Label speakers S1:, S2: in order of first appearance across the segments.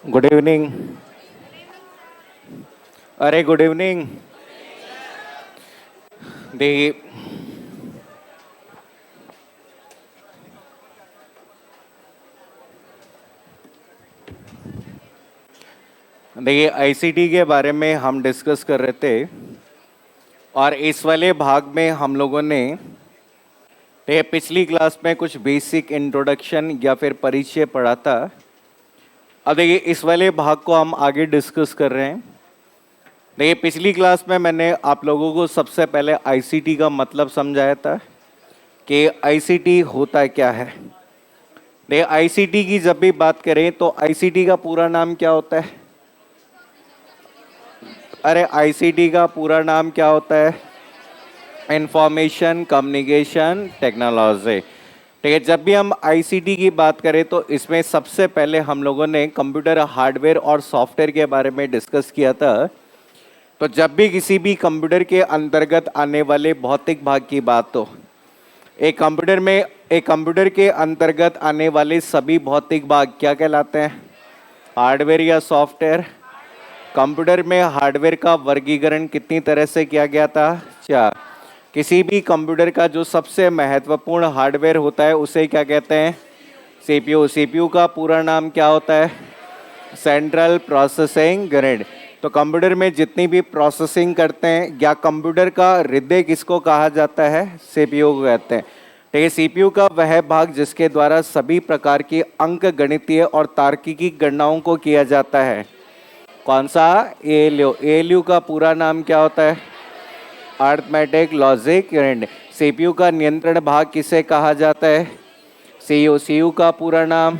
S1: Good evening. अरे good evening. देखिए देखिए आईसीटी के बारे में हम डिस्कस कर रहे थे और इस वाले भाग में हम लोगों ने पिछली क्लास में कुछ बेसिक इंट्रोडक्शन या फिर परिचय पढ़ा था। अब देखिए इस वाले भाग को हम आगे डिस्कस कर रहे हैं। देखिए पिछली क्लास में मैंने आप लोगों को सबसे पहले आईसीटी का मतलब समझाया था कि आईसीटी होता क्या है। देखिए आईसीटी की जब भी बात करें तो आईसीटी का पूरा नाम क्या होता है? अरे आईसीटी का पूरा नाम क्या होता है? Information communication technology. ठीक है, जब भी हम आईसीटी की बात करें तो इसमें सबसे पहले हम लोगों ने कंप्यूटर हार्डवेयर और सॉफ्टवेयर के बारे में डिस्कस किया था। तो जब भी किसी भी कंप्यूटर के अंतर्गत आने वाले भौतिक भाग की बात हो, एक कंप्यूटर के अंतर्गत आने वाले सभी भौतिक भाग क्या कहलाते हैं? हार्डवेयर या सॉफ्टवेयर? कंप्यूटर में हार्डवेयर का वर्गीकरण कितनी तरह से किया गया था? 4। किसी भी कंप्यूटर का जो सबसे महत्वपूर्ण हार्डवेयर होता है उसे क्या कहते हैं? सीपीयू। सीपीयू का पूरा नाम क्या होता है? Central processing unit. तो कंप्यूटर में जितनी भी प्रोसेसिंग करते हैं या कंप्यूटर का हृदय किसको कहा जाता है? सीपीयू को कहते हैं। ठीक है, सीपीयू का वह भाग जिसके द्वारा सभी प्रकार की अंक गणितीय और तार्किकी गणनाओं को किया जाता है। कौन सा? एएलयू। एएलयू का पूरा नाम क्या होता है? Arithmetic logic unit. सीपीयू का नियंत्रण भाग किसे कहा जाता है? सीयू। सीयू का पूरा नाम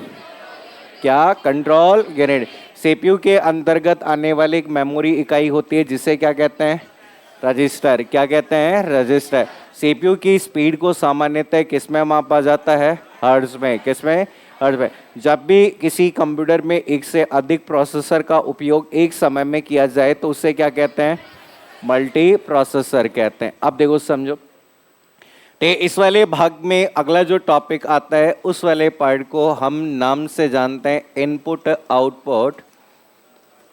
S1: क्या? Control unit. सीपीयू के अंतर्गत आने वाली एक मेमोरी इकाई होती है जिसे क्या कहते हैं? रजिस्टर। क्या कहते हैं? रजिस्टर। सीपीयू की स्पीड को सामान्यतः किसमें मापा जाता है? हर्ट्ज में। किसमें? हर्ट्ज में। जब भी किसी कंप्यूटर में एक से अधिक प्रोसेसर का उपयोग एक समय में किया जाए तो उसे क्या कहते हैं? मल्टी प्रोसेसर कहते हैं। अब देखो समझो, तो इस वाले भाग में अगला जो टॉपिक आता है उस वाले पार्ट को हम नाम से जानते हैं इनपुट आउटपुट।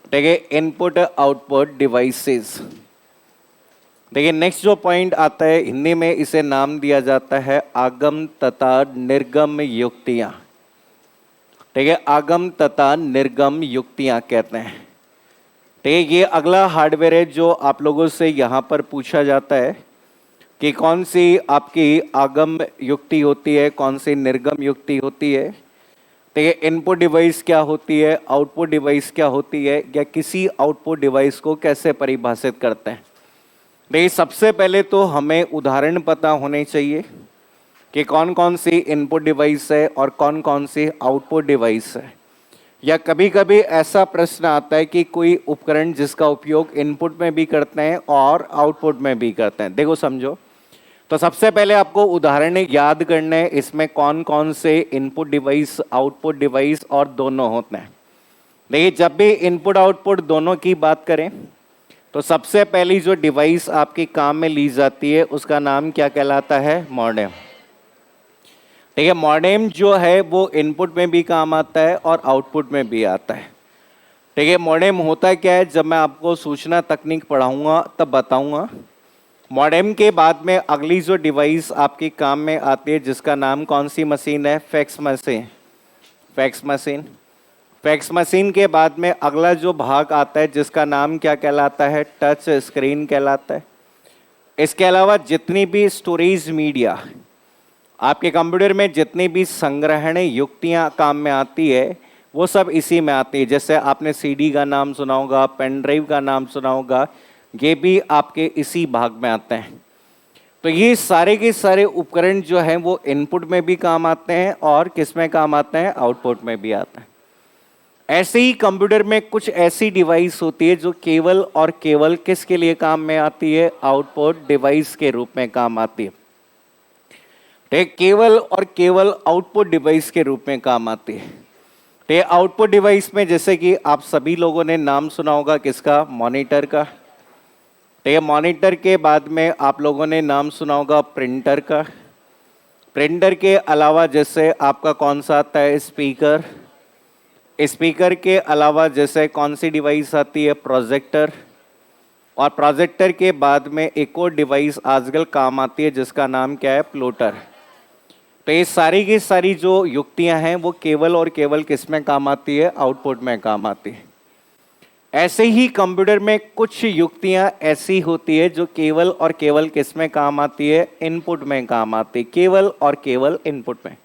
S1: ठीक है, इनपुट आउटपुट डिवाइसेस। देखिए नेक्स्ट जो पॉइंट आता है हिंदी में इसे नाम दिया जाता है आगम तथा निर्गम युक्तियां। ठीक है, आगम तथा निर्गम युक्तियां कहते हैं। ठीक है, ये अगला हार्डवेयर है जो आप लोगों से यहाँ पर पूछा जाता है कि कौन सी आपकी आगम युक्ति होती है, कौन सी निर्गम युक्ति होती है। ठीक है, इनपुट डिवाइस क्या होती है, आउटपुट डिवाइस क्या होती है, या किसी आउटपुट डिवाइस को कैसे परिभाषित करते हैं। देखिए सबसे पहले तो हमें उदाहरण पता होने चाहिए कि कौन कौन सी इनपुट डिवाइस है और कौन कौन सी आउटपुट डिवाइस है। या कभी कभी ऐसा प्रश्न आता है कि कोई उपकरण जिसका उपयोग इनपुट में भी करते हैं और आउटपुट में भी करते हैं। देखो समझो, तो सबसे पहले आपको उदाहरण याद करना है इसमें कौन कौन से इनपुट डिवाइस आउटपुट डिवाइस और दोनों होते हैं। देखिए जब भी इनपुट आउटपुट दोनों की बात करें तो सबसे पहली जो डिवाइस आपके काम में ली जाती है उसका नाम क्या कहलाता है? मॉडेम। ठीक है, मॉडेम जो है वो इनपुट में भी काम आता है और आउटपुट में भी आता है। ठीक है, मॉडेम होता क्या है जब मैं आपको सूचना तकनीक पढ़ाऊंगा तब बताऊंगा। मॉडेम के बाद में अगली जो डिवाइस आपके काम में आती है जिसका नाम कौन सी मशीन है? Fax machine. Fax machine. Fax machine के बाद में अगला जो भाग आता है जिसका नाम क्या कहलाता है? टच स्क्रीन कहलाता है। इसके अलावा जितनी भी स्टोरेज मीडिया आपके कंप्यूटर में जितनी भी संग्रहण युक्तियां काम में आती है वो सब इसी में आती है। जैसे आपने सीडी का नाम सुना होगा, पेन ड्राइव का नाम सुना होगा, ये भी आपके इसी भाग में आते हैं। तो ये सारे के सारे उपकरण जो हैं वो इनपुट में भी काम आते हैं और किस में काम आते हैं? आउटपुट में भी आते हैं। ऐसे ही कंप्यूटर में कुछ ऐसी डिवाइस होती है जो केवल और केवल किसके लिए काम में आती है? आउटपुट डिवाइस के रूप में काम आती है। ठीक, केवल और केवल आउटपुट डिवाइस के रूप में काम आती है। ठीक, आउटपुट डिवाइस में जैसे कि आप सभी लोगों ने नाम सुना होगा किसका? मॉनिटर का। ठीक है, मॉनिटर के बाद में आप लोगों ने नाम सुना होगा प्रिंटर का। प्रिंटर के अलावा जैसे आपका कौन सा आता है? स्पीकर। स्पीकर के अलावा जैसे कौन सी डिवाइस आती है, प्रोजेक्टर, और प्रोजेक्टर के बाद में एक और डिवाइस आजकल काम आती है जिसका नाम क्या है, प्लोटर। तो ये सारी की सारी जो युक्तियां हैं वो केवल और केवल किस में काम आती है, आउटपुट में काम आती है। ऐसे ही कंप्यूटर में कुछ युक्तियां ऐसी होती है जो केवल और केवल किस में काम आती है, इनपुट में काम आती है, केवल और केवल इनपुट में।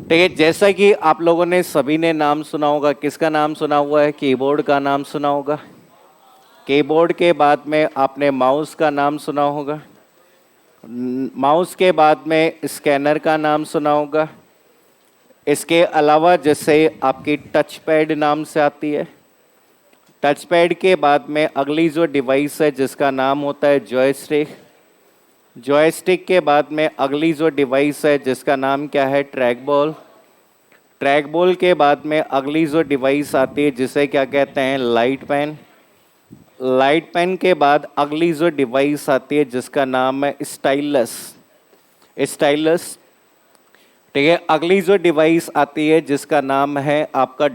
S1: ठीक है, जैसा कि आप लोगों ने सभी ने नाम सुना होगा, किसका नाम सुना हुआ है, कीबोर्ड का नाम सुना होगा। कीबोर्ड के बाद में आपने माउस का नाम सुना होगा। माउस के बाद में स्कैनर का नाम सुना होगा। इसके अलावा जैसे आपकी टच पैड नाम से आती है। टच पैड के बाद में अगली जो डिवाइस है जिसका नाम होता है जॉयस्टिक। जॉयस्टिक के बाद में अगली जो डिवाइस है जिसका नाम क्या है, ट्रैक बॉल। ट्रैक बॉल के बाद में अगली जो डिवाइस आती है जिसे क्या कहते हैं, लाइट पेन। लाइट पेन के बाद अगली जो डिवाइस आती है जिसका नाम है स्टाइलस। स्टाइलस, ठीक है। अगली जो डिवाइस आती है जिसका नाम है आपका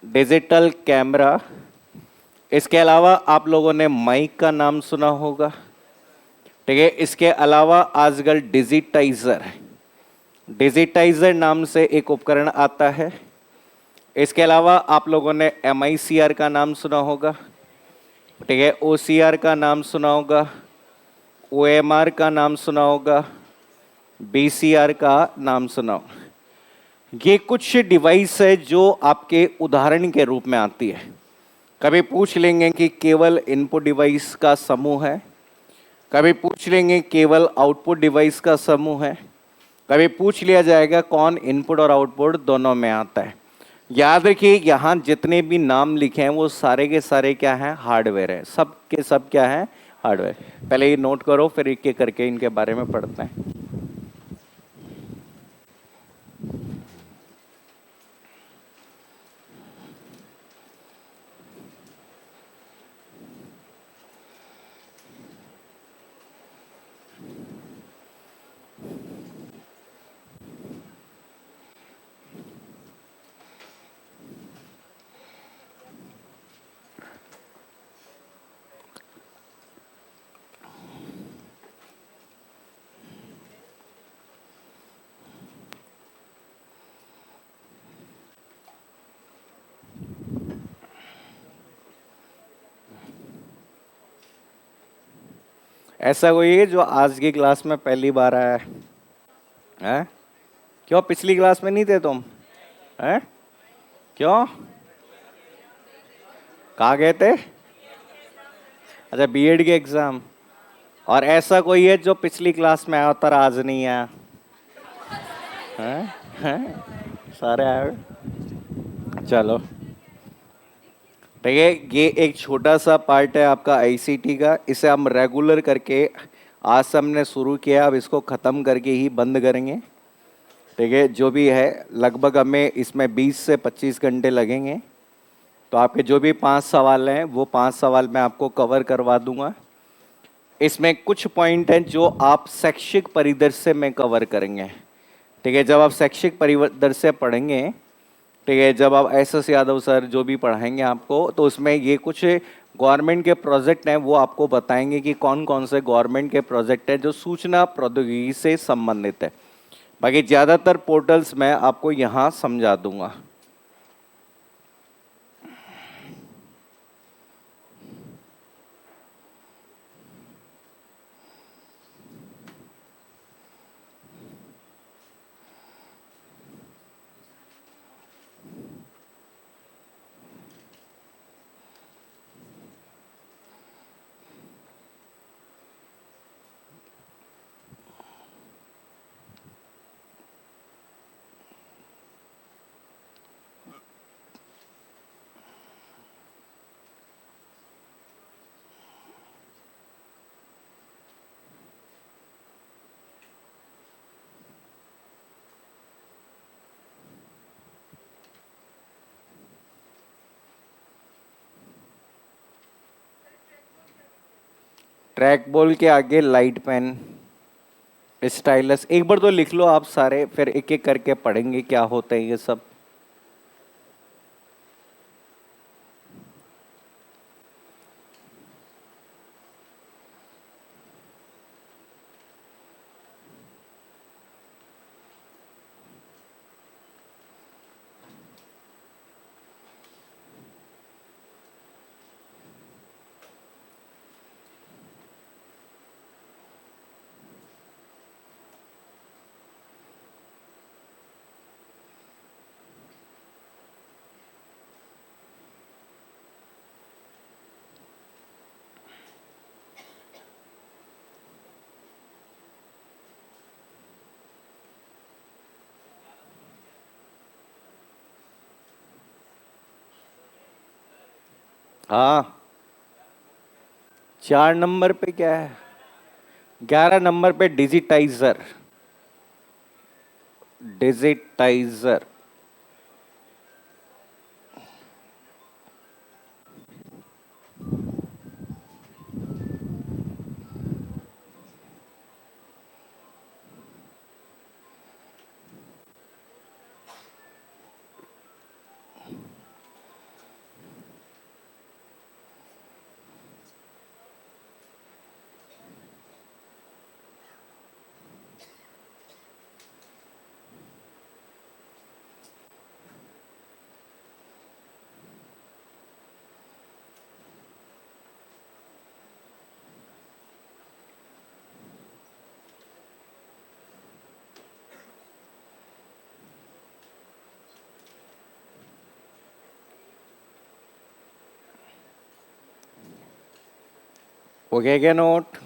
S1: डिजिटल कैमरा। इसके अलावा आप लोगों ने माइक का नाम सुना होगा, ठीक है। इसके अलावा आजकल डिजिटाइजर नाम से एक उपकरण आता है। इसके अलावा आप लोगों ने MICR का नाम सुना होगा, ठीक है। OCR का नाम सुना होगा, OMR का नाम सुना होगा, BCR का नाम सुना होगा। ये कुछ डिवाइस है जो आपके उदाहरण के रूप में आती है। कभी पूछ लेंगे कि केवल इनपुट डिवाइस का समूह है, कभी पूछ लेंगे केवल आउटपुट डिवाइस का समूह है, कभी पूछ लिया जाएगा कौन इनपुट और आउटपुट दोनों में आता है। याद रखिए यहाँ जितने भी नाम लिखे हैं वो सारे के सारे क्या हैं, हार्डवेयर है। सब के सब क्या हैं, हार्डवेयर। पहले ये नोट करो, फिर एक एक करके इनके बारे में पढ़ते हैं। ऐसा कोई है जो आज की क्लास में पहली बार आया है? हैं? क्यों पिछली क्लास में नहीं थे तुम? हैं? क्यों? कहाँ गए थे? अच्छा, बीएड के एग्जाम। और ऐसा कोई है जो पिछली क्लास में आया और आज नहीं आया? हैं? हैं? सारे आए? चलो ठीक है, ये एक छोटा सा पार्ट है आपका आईसीटी का। इसे हम रेगुलर करके आज से हमने शुरू किया, अब इसको ख़त्म करके ही बंद करेंगे। ठीक है, जो भी है लगभग हमें इसमें 20 से 25 घंटे लगेंगे। तो आपके जो भी 5 सवाल हैं वो 5 सवाल मैं आपको कवर करवा दूंगा। इसमें कुछ पॉइंट हैं जो आप शैक्षिक परिदृश्य में कवर करेंगे। ठीक है, जब आप शैक्षिक परिदृश्य पढ़ेंगे, ठीक है, जब आप SS यादव सर जो भी पढ़ाएंगे आपको, तो उसमें ये कुछ गवर्नमेंट के प्रोजेक्ट हैं वो आपको बताएंगे कि कौन कौन से गवर्नमेंट के प्रोजेक्ट हैं जो सूचना प्रौद्योगिकी से संबंधित है। बाकी ज़्यादातर पोर्टल्स मैं आपको यहाँ समझा दूंगा। ट्रैक बॉल के आगे लाइट पेन, स्टाइलस, एक बार तो लिख लो आप सारे, फिर एक एक करके पढ़ेंगे क्या होते हैं ये सब। हाँ, 4 नंबर पे क्या है? 11 नंबर पे डिजिटाइजर। डिजिटाइजर। हो गया क्या नोट?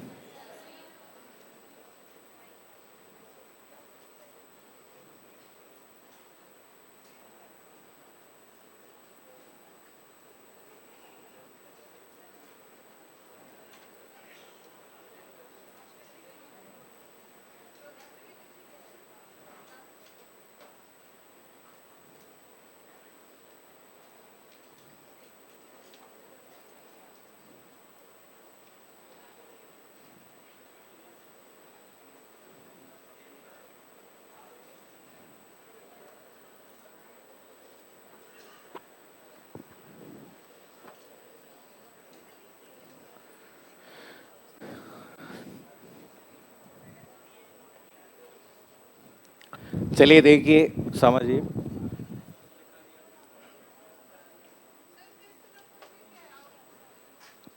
S1: चलिए देखिए, समझिए।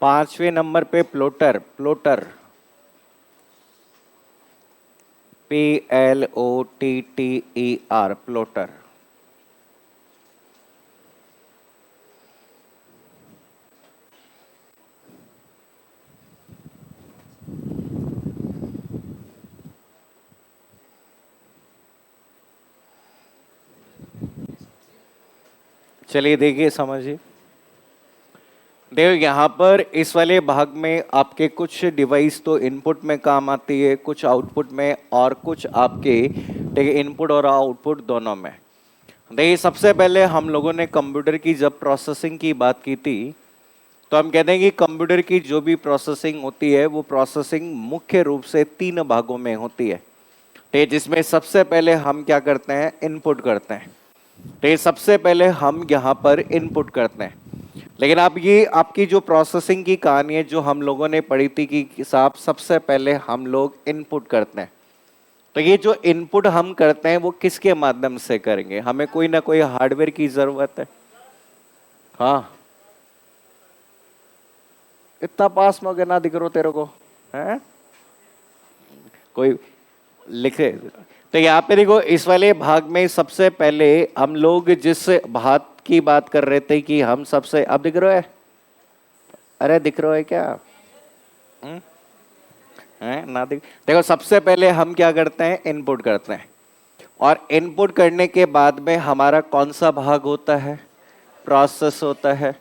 S1: 5वें नंबर पे प्लोटर। प्लोटर। PLOTTER। प्लोटर। चलिए देखिए, समझिए। देखो यहाँ पर इस वाले भाग में आपके कुछ डिवाइस तो इनपुट में काम आती है, कुछ आउटपुट में, और कुछ आपके ठीक है इनपुट और आउटपुट दोनों में। देखिए सबसे पहले हम लोगों ने कंप्यूटर की जब प्रोसेसिंग की बात की थी, तो हम कहते हैं कि कंप्यूटर की जो भी प्रोसेसिंग होती है वो प्रोसेसिंग मुख्य रूप से 3 भागों में होती है। ठीक है, जिसमें सबसे पहले हम क्या करते हैं? इनपुट करते हैं। तो ये सबसे पहले हम यहाँ पर इनपुट करते हैं। लेकिन अब ये आपकी जो प्रोसेसिंग की कहानी है जो हम लोगों ने पढ़ी थी कि साहब सबसे पहले हम लोग इनपुट करते हैं। तो ये जो इनपुट हम करते हैं वो किसके माध्यम से करेंगे? हमें कोई ना कोई हार्डवेयर की जरूरत है। हाँ, इतना पास में हो गया ना दिख रहा तेरे को है? कोई लिखे? तो यहाँ पे देखो इस वाले भाग में सबसे पहले हम लोग जिस बात की बात कर रहे थे कि हम सबसे, अब दिख रहा है? अरे दिख रहा है क्या? हम्म? है ना? देखो सबसे पहले हम क्या करते हैं? इनपुट करते हैं। और इनपुट करने के बाद में हमारा कौन सा भाग होता है? प्रोसेस होता है।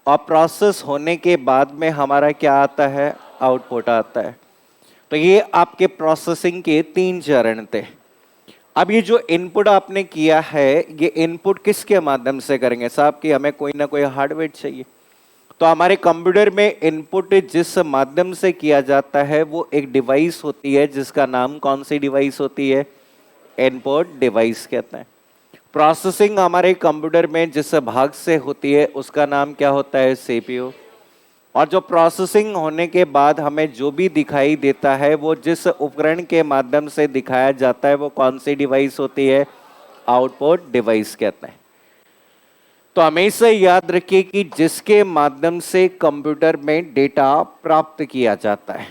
S1: और प्रोसेस होने के बाद में हमारा क्या आता है? आउटपुट आता है। तो ये आपके प्रोसेसिंग के 3 चरण थे। अब ये जो इनपुट आपने किया है, ये इनपुट किसके माध्यम से करेंगे साहब? कि हमें कोई ना कोई हार्डवेयर चाहिए। तो हमारे कंप्यूटर में इनपुट जिस माध्यम से किया जाता है वो एक डिवाइस होती है, जिसका नाम कौन सी डिवाइस होती है? इनपुट डिवाइस कहते हैं। प्रोसेसिंग हमारे कंप्यूटर में जिस भाग से होती है उसका नाम क्या होता है? सीपीयू। और जो प्रोसेसिंग होने के बाद हमें जो भी दिखाई देता है वो जिस उपकरण के माध्यम से दिखाया जाता है वो कौन सी डिवाइस होती है? आउटपुट डिवाइस कहते हैं। तो हमेशा याद रखिए कि जिसके माध्यम से कंप्यूटर में डेटा प्राप्त किया जाता है,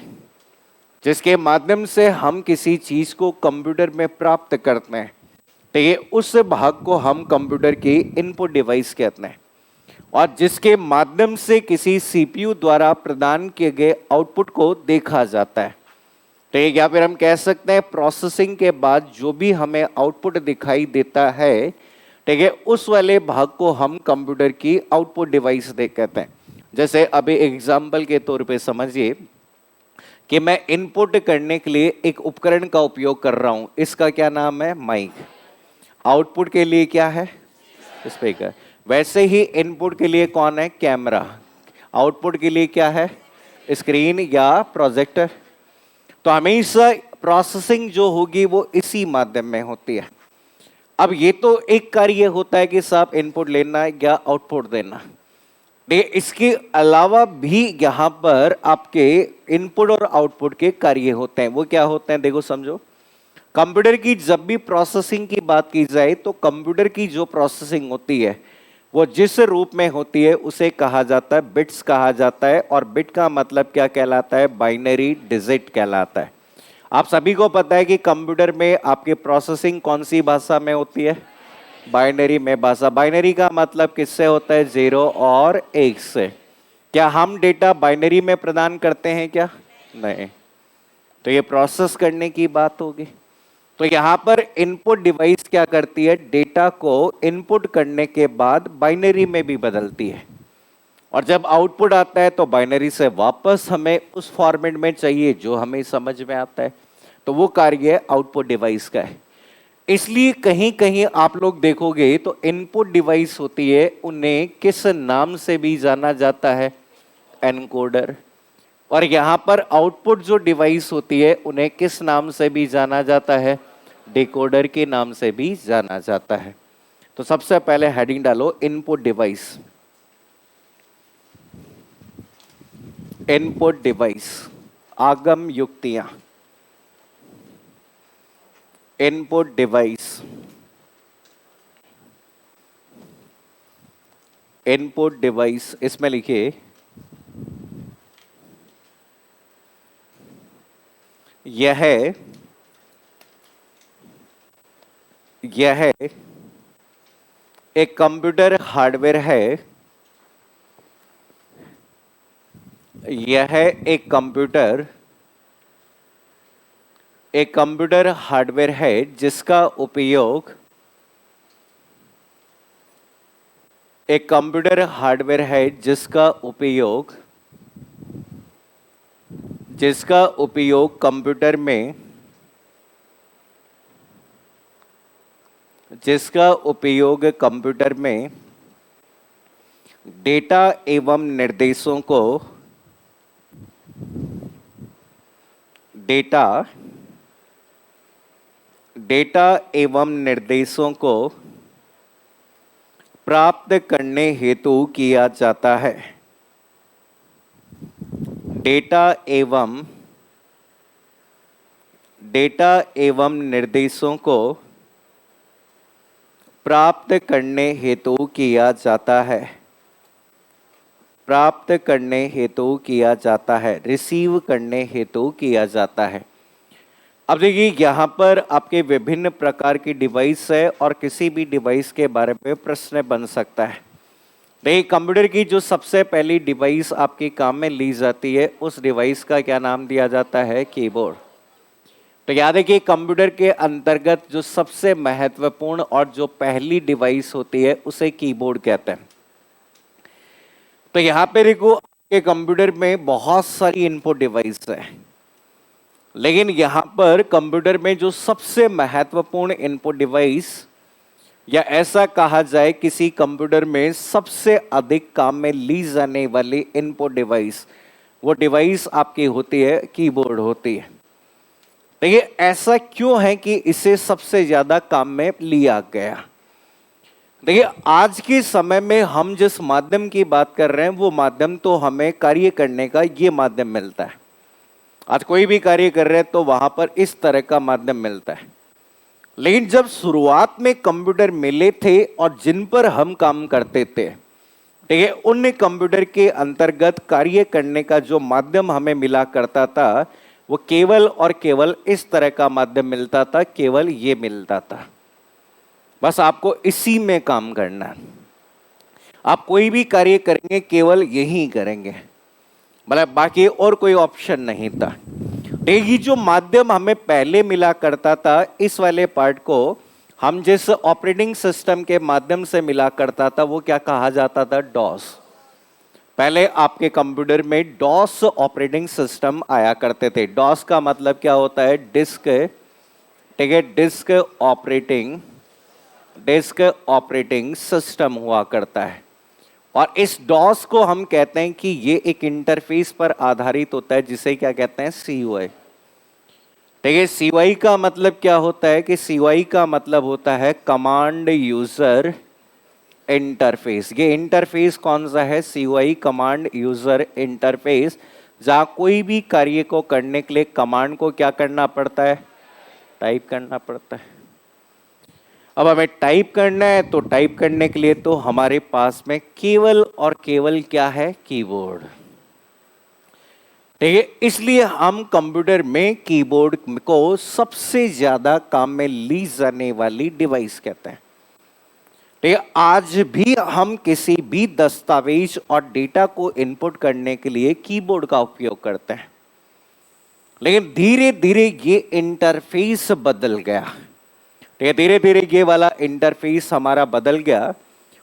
S1: जिसके माध्यम से हम किसी चीज को कंप्यूटर में प्राप्त करते हैं, तो ये उस भाग को हम कंप्यूटर की इनपुट डिवाइस कहते हैं। और जिसके माध्यम से किसी सीपीयू द्वारा प्रदान किए गए आउटपुट को देखा जाता है, तो ये या फिर हम कह सकते हैं प्रोसेसिंग के बाद जो भी हमें आउटपुट दिखाई देता है, ठीक है, उस वाले भाग को हम कंप्यूटर की आउटपुट डिवाइस देख कहते हैं। जैसे अभी एग्जाम्पल के तौर पे समझिए कि मैं इनपुट करने के लिए एक उपकरण का उपयोग कर रहा हूं, इसका क्या नाम है? माइक। आउटपुट के लिए क्या है? स्पीकर। वैसे ही इनपुट के लिए कौन है? कैमरा। आउटपुट के लिए क्या है? स्क्रीन या प्रोजेक्टर। तो हमेशा प्रोसेसिंग जो होगी वो इसी माध्यम में होती है। अब ये तो एक कार्य होता है कि साहब इनपुट लेना या आउटपुट देना, देखिए इसके अलावा भी यहाँ पर आपके इनपुट और आउटपुट के कार्य होते हैं। वो क्या होते हैं? देखो समझो, कंप्यूटर की जब भी प्रोसेसिंग की बात की जाए तो कंप्यूटर की जो प्रोसेसिंग होती है वो जिस रूप में होती है उसे कहा जाता है बिट्स कहा जाता है। और बिट का मतलब क्या कहलाता है? बाइनरी डिजिट कहलाता है। आप सभी को पता है कि कंप्यूटर में आपकी प्रोसेसिंग कौन सी भाषा में होती है? बाइनरी में भाषा। बाइनरी का मतलब किससे होता है? 0 और 1 से। क्या हम डेटा बाइनरी में प्रदान करते हैं क्या? नहीं। तो ये प्रोसेस करने की बात होगी। तो यहां पर इनपुट डिवाइस क्या करती है? डेटा को इनपुट करने के बाद बाइनरी में भी बदलती है, और जब आउटपुट आता है तो बाइनरी से वापस हमें उस फॉर्मेट में चाहिए जो हमें समझ में आता है। तो वो कार्य आउटपुट डिवाइस का है। इसलिए कहीं कहीं आप लोग देखोगे तो इनपुट डिवाइस होती है, उन्हें किस नाम से भी जाना जाता है? एनकोडर। और यहां पर आउटपुट जो डिवाइस होती है उन्हें किस नाम से भी जाना जाता है? डिकोडर के नाम से भी जाना जाता है। तो सबसे पहले हेडिंग डालो इनपुट डिवाइस। इनपुट डिवाइस, आगम युक्तियां। इनपुट डिवाइस, इनपुट डिवाइस, इसमें लिखिए यह एक कंप्यूटर हार्डवेयर है। यह एक कंप्यूटर हार्डवेयर है जिसका उपयोग एक कंप्यूटर हार्डवेयर है जिसका उपयोग कंप्यूटर में डेटा एवं निर्देशों को प्राप्त करने हेतु किया जाता है। डेटा एवं निर्देशों को प्राप्त करने हेतु किया जाता है। रिसीव करने हेतु किया जाता है। अब देखिए यहाँ पर आपके विभिन्न प्रकार की डिवाइस है और किसी भी डिवाइस के बारे में प्रश्न बन सकता है। देखिए कंप्यूटर की जो सबसे पहली डिवाइस आपके काम में ली जाती है उस डिवाइस का क्या नाम दिया जाता है? कीबोर्ड। तो याद है कि कंप्यूटर के अंतर्गत जो सबसे महत्वपूर्ण और जो पहली डिवाइस होती है उसे कीबोर्ड कहते हैं। तो यहाँ पे देखो आपके कंप्यूटर में बहुत सारी इनपुट डिवाइस है, लेकिन यहाँ पर कंप्यूटर में जो सबसे महत्वपूर्ण इनपुट डिवाइस या ऐसा कहा जाए किसी कंप्यूटर में सबसे अधिक काम में ली जाने वाली इनपुट डिवाइस, वो डिवाइस आपकी होती है कीबोर्ड होती है। देखिए ऐसा क्यों है कि इसे सबसे ज्यादा काम में लिया गया? देखिए आज के समय में हम जिस माध्यम की बात कर रहे हैं वो माध्यम तो हमें कार्य करने का ये माध्यम मिलता है। आज कोई भी कार्य कर रहे हैं तो वहां पर इस तरह का माध्यम मिलता है। लेकिन जब शुरुआत में कंप्यूटर मिले थे और जिन पर हम काम करते थे, ठीक है, उन कंप्यूटर के अंतर्गत कार्य करने का जो माध्यम हमें मिला करता था वो केवल और केवल इस तरह का माध्यम मिलता था, केवल ये मिलता था। बस आपको इसी में काम करना है। आप कोई भी कार्य करेंगे केवल यही करेंगे, मतलब बाकी और कोई ऑप्शन नहीं था। ये जो माध्यम हमें पहले मिला करता था, इस वाले पार्ट को हम जिस ऑपरेटिंग सिस्टम के माध्यम से मिला करता था वो क्या कहा जाता था? डॉस। पहले आपके कंप्यूटर में डॉस ऑपरेटिंग सिस्टम आया करते थे। डॉस का मतलब क्या होता है? डिस्क, ठीक है, डिस्क ऑपरेटिंग सिस्टम हुआ करता है। और इस डॉस को हम कहते हैं कि ये एक इंटरफेस पर आधारित होता है जिसे क्या कहते हैं? सीयूआई। ठीक है, सीयूआई का मतलब क्या होता है? कि सीयूआई का मतलब होता है कमांड यूजर इंटरफेस। ये इंटरफेस कौन सा है? सीयूआई, कमांड यूजर इंटरफेस, जहां कोई भी कार्य को करने के लिए कमांड को क्या करना पड़ता है? टाइप करना पड़ता है। अब हमें टाइप करना है तो टाइप करने के लिए तो हमारे पास में केवल और केवल क्या है? कीबोर्ड। ठीक है, इसलिए हम कंप्यूटर में कीबोर्ड को सबसे ज्यादा काम में ली जाने वाली डिवाइस कहते हैं। ठीक है, आज भी हम किसी भी दस्तावेज और डेटा को इनपुट करने के लिए कीबोर्ड का उपयोग करते हैं। लेकिन धीरे धीरे ये इंटरफेस बदल गया। ठीक है, धीरे धीरे ये वाला इंटरफेस हमारा बदल गया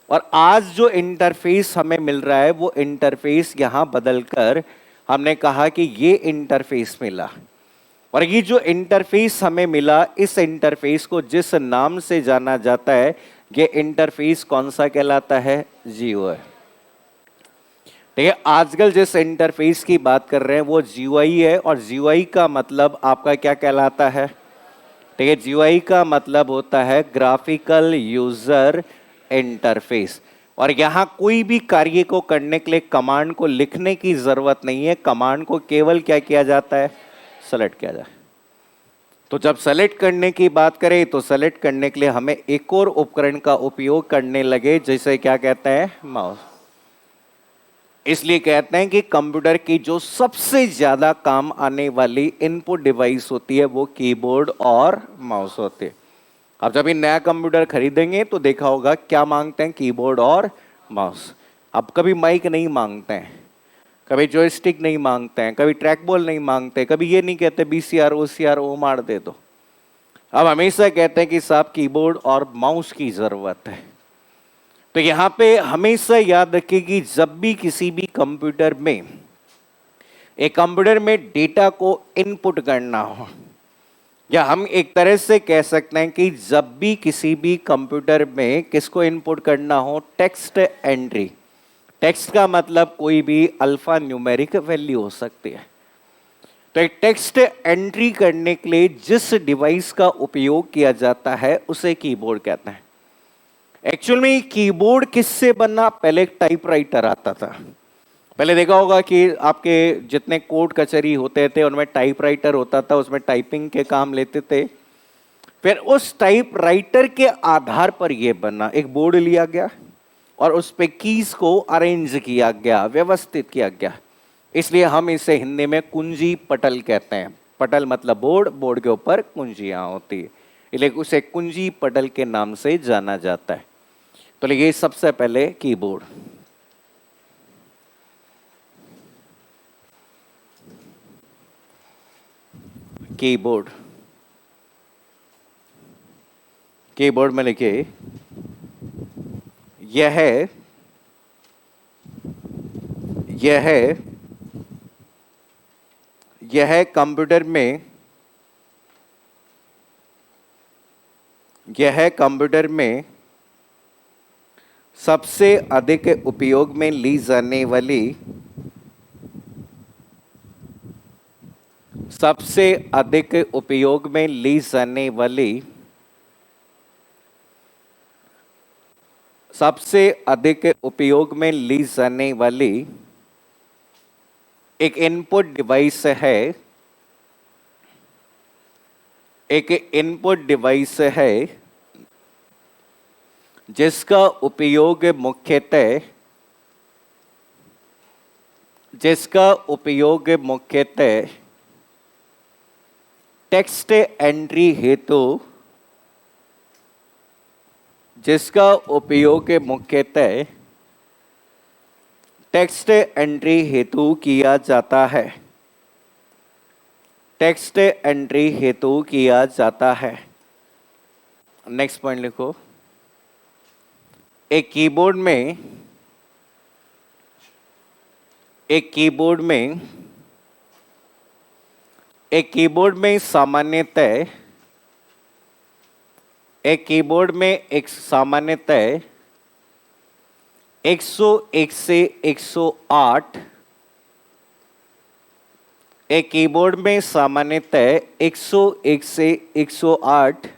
S1: और आज जो इंटरफेस हमें मिल रहा है वो इंटरफेस यहां बदलकर हमने कहा कि ये इंटरफेस मिला। और ये जो इंटरफेस हमें मिला, इस इंटरफेस को जिस नाम से जाना जाता है, ये इंटरफेस कौन सा कहलाता है? जीयूआई। ठीक है, आजकल जिस इंटरफेस की बात कर रहे हैं वो जीयूआई है। और जीयूआई का मतलब आपका क्या कहलाता है? ठीक है, जीयूआई का मतलब होता है ग्राफिकल यूजर इंटरफेस। और यहां कोई भी कार्य को करने के लिए कमांड को लिखने की जरूरत नहीं है। कमांड को केवल क्या किया जाता है? सेलेक्ट किया जाए। तो जब सेलेक्ट करने की बात करें तो सेलेक्ट करने के लिए हमें एक और उपकरण का उपयोग करने लगे, जिसे क्या कहते हैं? माउस। इसलिए कहते हैं कि कंप्यूटर की जो सबसे ज्यादा काम आने वाली इनपुट डिवाइस होती है वो कीबोर्ड और माउस होते हैं। अब जब ये नया कंप्यूटर खरीदेंगे तो देखा होगा क्या मांगते हैं? कीबोर्ड और माउस। अब कभी माइक नहीं मांगते हैं, कभी जॉयस्टिक नहीं मांगते हैं, कभी ट्रैक बॉल नहीं मांगते, कभी ये नहीं कहते बीसीआर ओसीआर ओ मार दे दो। अब हमेशा कहते हैं कि साहब कीबोर्ड और माउस की जरूरत है। तो यहां पे हमेशा याद रखिए कि जब भी किसी भी कंप्यूटर में, एक कंप्यूटर में डेटा को इनपुट करना हो, या हम एक तरह से कह सकते हैं कि जब भी किसी भी कंप्यूटर में किसको इनपुट करना हो? Text entry. टेक्स्ट का मतलब कोई भी अल्फा न्यूमेरिक वैल्यू हो सकती है। तो एक टेक्स्ट एंट्री करने के लिए जिस डिवाइस का उपयोग किया जाता है उसे कीबोर्ड कहते हैं। एक्चुअल में कीबोर्ड किससे बना? पहले एक टाइपराइटर आता था। पहले देखा होगा कि आपके जितने कोर्ट कचहरी होते थे उनमें टाइपराइटर होता था, उसमें टाइपिंग के काम लेते थे। फिर उस टाइपराइटर के आधार पर यह बना, एक बोर्ड लिया गया और उस पे कीज को अरेंज किया गया, व्यवस्थित किया गया। इसलिए हम इसे हिंदी में कुंजी पटल कहते हैं। पटल मतलब बोर्ड, बोर्ड के ऊपर कुंजियां होती है, इसलिए उसे कुंजी पटल के नाम से जाना जाता है। तो ये सबसे पहले कीबोर्ड। कीबोर्ड, कीबोर्ड में लिखिए यह यह कंप्यूटर में सबसे अधिक उपयोग में ली जाने वाली, सबसे अधिक उपयोग में ली जाने वाली, सबसे अधिक उपयोग में ली जाने वाली एक इनपुट डिवाइस है। एक इनपुट डिवाइस है जिसका उपयोग मुख्यतः टेक्स्ट एंट्री हेतु, जिसका उपयोग मुख्यतः टेक्स्ट एंट्री हेतु किया जाता है। टेक्स्ट एंट्री हेतु किया जाता है। नेक्स्ट पॉइंट लिखो। एक कीबोर्ड में एक कीबोर्ड में एक कीबोर्ड में सामान्यतः एक कीबोर्ड में एक सामान्यतः 101 से 108 एक कीबोर्ड में सामान्यतः 101 से 108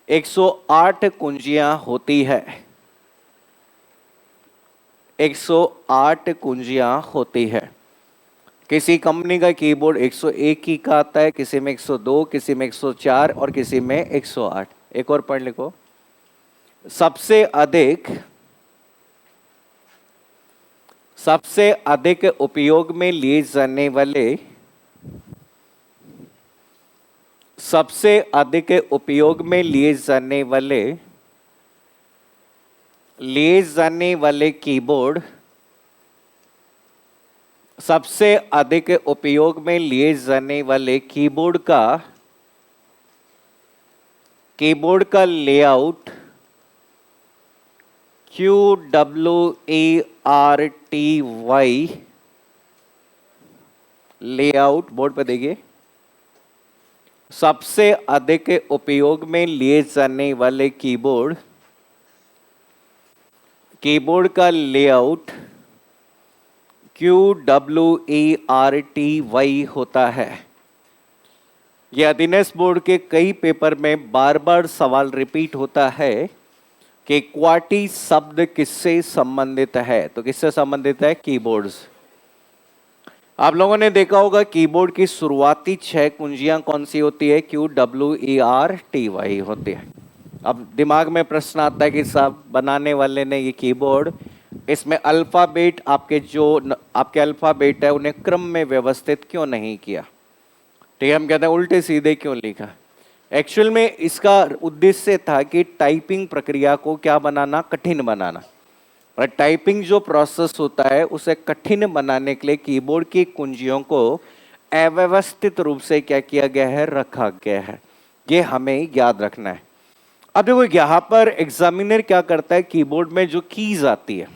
S1: 108 कुंजियां होती है। 108 कुंजियां होती है। किसी कंपनी का कीबोर्ड 101 की का आता है, किसी में 102, किसी में 104 और किसी में 108। एक और पढ़ लिखो। सबसे अधिक उपयोग में लिए जाने वाले सबसे अधिक उपयोग में लिए जाने वाले कीबोर्ड सबसे अधिक उपयोग में लिए जाने वाले कीबोर्ड का लेआउट QWERTY लेआउट बोर्ड पर देखिए। सबसे अधिक उपयोग में लिए जाने वाले कीबोर्ड का लेआउट QWERTY होता है। यह अधीनस्थ बोर्ड के कई पेपर में बार बार सवाल रिपीट होता है कि क्वार्टी शब्द किससे संबंधित है। तो किससे संबंधित है? कीबोर्ड्स। आप लोगों ने देखा होगा कीबोर्ड की शुरुआती 6 कुंजियां कौन सी होती है? QWERTY होती है। अब दिमाग में प्रश्न आता है कि साहब बनाने वाले ने ये कीबोर्ड, इसमें अल्फाबेट आपके अल्फाबेट है उन्हें क्रम में व्यवस्थित क्यों नहीं किया? ठीक है, हम कहते हैं उल्टे सीधे क्यों लिखा? एक्चुअल में इसका उद्देश्य था कि टाइपिंग प्रक्रिया को क्या बनाना? कठिन बनाना। और टाइपिंग जो प्रोसेस होता है उसे कठिन बनाने के लिए कीबोर्ड की कुंजियों को अव्यवस्थित रूप से क्या किया गया है? रखा गया है। ये हमें याद रखना है। अब देखो यहाँ पर एग्जामिनर क्या करता है, कीबोर्ड में जो कीज आती है,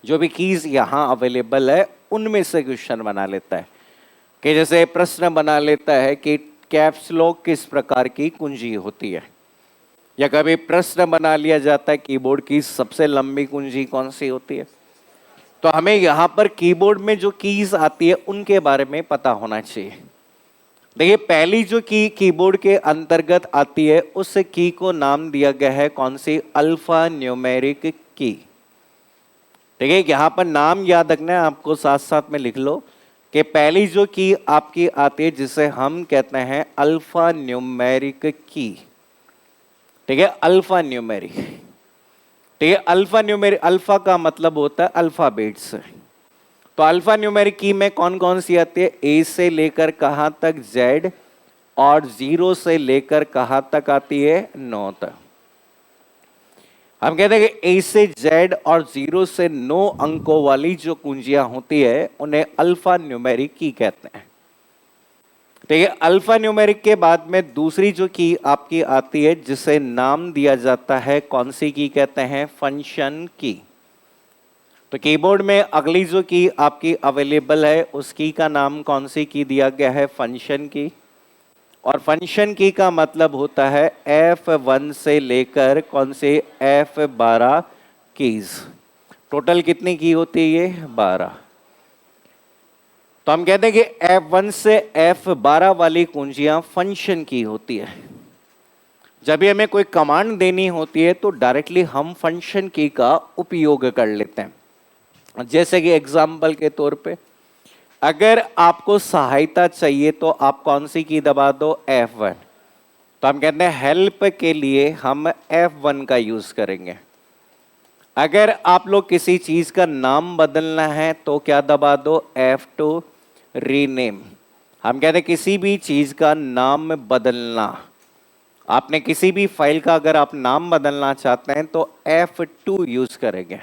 S1: जो भी कीज यहाँ अवेलेबल है उनमें से क्वेश्चन बना लेता है। कि जैसे प्रश्न बना लेता है कि कैप्स लॉक किस प्रकार की कुंजी होती है, या कभी प्रश्न बना लिया जाता है कीबोर्ड की सबसे लंबी कुंजी कौन सी होती है। तो हमें यहाँ पर कीबोर्ड में जो कीज आती है उनके बारे में पता होना चाहिए। देखिए, पहली जो कीबोर्ड के अंतर्गत आती है उस की को नाम दिया गया है कौन सी? अल्फा न्यूमेरिक की। ठीक है, यहाँ पर नाम याद रखना है आपको, साथ साथ में लिख लो कि पहली जो की आपकी आती है जिसे हम कहते हैं अल्फा न्यूमेरिक की। ठीक है, अल्फा न्यूमेरिक। ठीक है, अल्फा न्यूमेरिक, अल्फा का मतलब होता है अल्फाबेट्स। तो अल्फा न्यूमेरिक की में कौन कौन सी आती है? ए से लेकर कहां तक? जेड। और 0 से लेकर कहां तक आती है? 9 तक। हम कहते हैं कि ए से जेड और 0 से 9 अंकों वाली जो कुंजियां होती है उन्हें अल्फा न्यूमेरिक की कहते हैं। ठीक है, अल्फा न्यूमेरिक के बाद में दूसरी जो की आपकी आती है जिसे नाम दिया जाता है कौन सी की कहते हैं? फंक्शन की। तो कीबोर्ड में अगली जो की आपकी अवेलेबल है उस की का नाम कौन सी की दिया गया है? फंक्शन की। और फंक्शन की का मतलब होता है F1 से लेकर कौन से? F12 keys. टोटल कितनी की होती है? ये 12। तो हम कहते हैं कि F1 से F12 वाली कुंजियां फंक्शन की होती है। जब भी हमें कोई कमांड देनी होती है तो डायरेक्टली हम फंक्शन की का उपयोग कर लेते हैं। जैसे कि एग्जाम्पल के तौर पे अगर आपको सहायता चाहिए तो आप कौन सी की दबा दो? F1। तो हम कहते हैं हेल्प के लिए हम F1 का यूज करेंगे। अगर आप लोग किसी चीज का नाम बदलना है तो क्या दबा दो? F2। रीनेम। हम कहते हैं किसी भी चीज का नाम बदलना, आपने किसी भी फाइल का अगर आप नाम बदलना चाहते हैं तो F2 यूज करेंगे।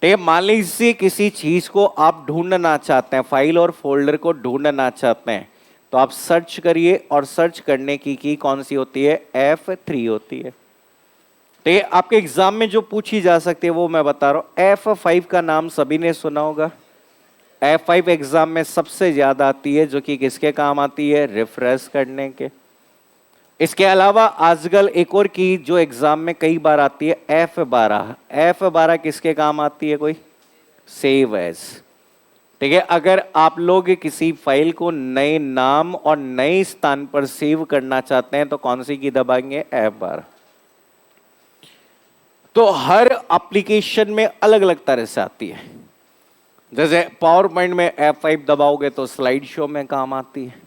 S1: ठीक है, मान लीजिए किसी चीज को आप ढूंढना चाहते हैं, फाइल और फोल्डर को ढूंढना चाहते हैं, तो आप सर्च करिए और सर्च करने की कौन सी होती है? F3 होती है। तो ये आपके एग्जाम में जो पूछी जा सकती है वो मैं बता रहा हूं। F5 का नाम सभी ने सुना होगा। F5 एग्जाम में सबसे ज्यादा आती है, जो कि किसके काम आती है? रिफ्रेश करने के। इसके अलावा आजकल एक और की जो एग्जाम में कई बार आती है, F12। F12 किसके काम आती है? कोई सेव एज। ठीक है, अगर आप लोग किसी फाइल को नए नाम और नए स्थान पर सेव करना चाहते हैं तो कौन सी की दबाएंगे? F12। तो हर एप्लीकेशन में अलग अलग तरह से आती है। जैसे पावर पॉइंट में F5 दबाओगे तो स्लाइड शो में काम आती है।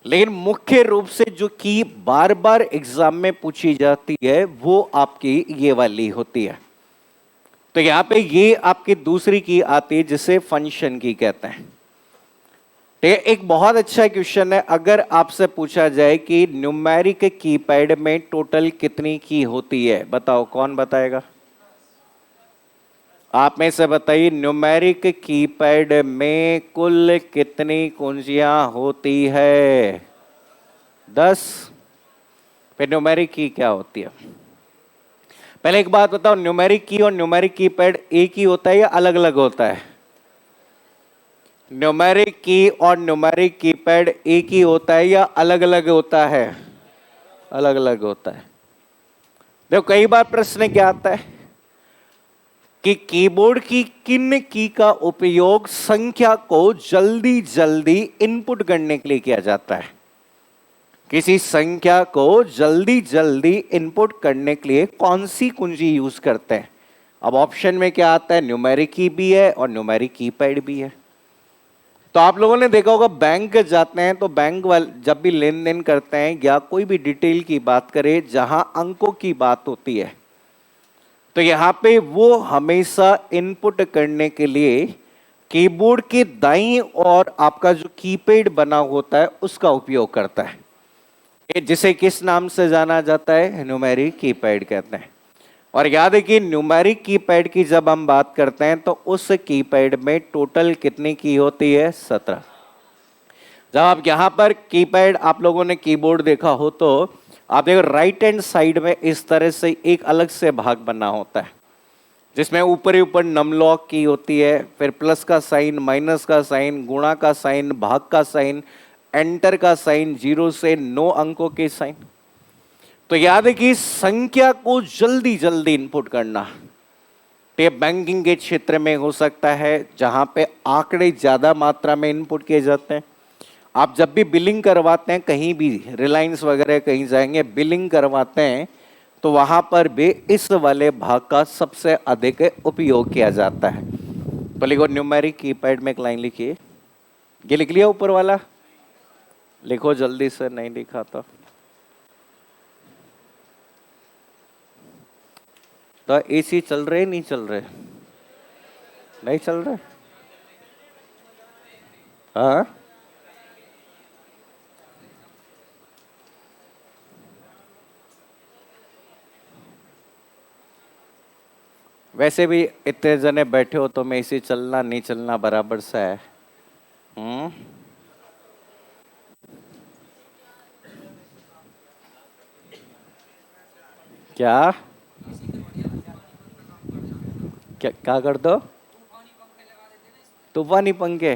S1: लेकिन मुख्य रूप से जो की बार बार एग्जाम में पूछी जाती है वो आपकी ये वाली होती है। तो यहां पे ये आपकी दूसरी की आती है जिसे फंक्शन की कहते हैं। तो एक बहुत अच्छा क्वेश्चन है। अगर आपसे पूछा जाए कि न्यूमेरिक कीपैड में टोटल कितनी की होती है, बताओ कौन बताएगा? आप में से बताइए, न्यूमेरिक कीपैड में कुल कितनी कुंजियां होती है? 10। फिर न्यूमेरिक की क्या होती है? पहले एक बात बताओ, न्यूमेरिक की और न्यूमेरिक कीपैड एक ही होता है या अलग अलग होता है? न्यूमेरिक की और न्यूमेरिक कीपैड एक ही होता है या अलग अलग होता है? अलग अलग होता है। देखो कई बार प्रश्न क्या आता है कि कीबोर्ड की किन की का उपयोग संख्या को जल्दी जल्दी इनपुट करने के लिए किया जाता है? किसी संख्या को जल्दी जल्दी इनपुट करने के लिए कौन सी कुंजी यूज करते हैं? अब ऑप्शन में क्या आता है? न्यूमेरिक की भी है और न्यूमेरिक कीपैड भी है। तो आप लोगों ने देखा होगा, बैंक जाते हैं तो बैंक वाले जब भी लेन देन करते हैं या कोई भी डिटेल की बात करें जहां अंकों की बात होती है, तो यहां पे वो हमेशा इनपुट करने के लिए कीबोर्ड के दाईं और आपका जो कीपैड बना होता है उसका उपयोग करता है, जिसे किस नाम से जाना जाता है? न्यूमेरिक कीपैड कहते हैं। और याद है कि न्यूमेरिक कीपैड की जब हम बात करते हैं तो उस कीपैड में टोटल कितनी की होती है? 17। जब आप यहां पर कीपैड, आप लोगों ने कीबोर्ड देखा हो तो आप देखो राइट हैंड साइड में इस तरह से एक अलग से भाग बना होता है जिसमें ऊपर ही ऊपर नमलॉक की होती है, फिर प्लस का साइन, माइनस का साइन, गुणा का साइन, भाग का साइन, एंटर का साइन, 0 से 9 अंकों के साइन। तो याद है कि संख्या को जल्दी जल्दी इनपुट करना, तो बैंकिंग के क्षेत्र में हो सकता है जहां पे आंकड़े ज्यादा मात्रा में इनपुट किए जाते हैं। आप जब भी बिलिंग करवाते हैं, कहीं भी रिलायंस वगैरह कहीं जाएंगे बिलिंग करवाते हैं, तो वहां पर भी इस वाले भाग का सबसे अधिक उपयोग किया जाता है। तो लिखो न्यूमेरिक कीपैड में एक लाइन लिखिए। ये लिख लिया ऊपर वाला? लिखो जल्दी से, नहीं लिखा तो एसी चल रहे नहीं चल रहे? नहीं चल रहे? हाँ, वैसे भी इतने जने बैठे हो तो मैं एसी चलना नहीं चलना बराबर सा है। क्या क्या क्या कर दो? तूफानी पंखे?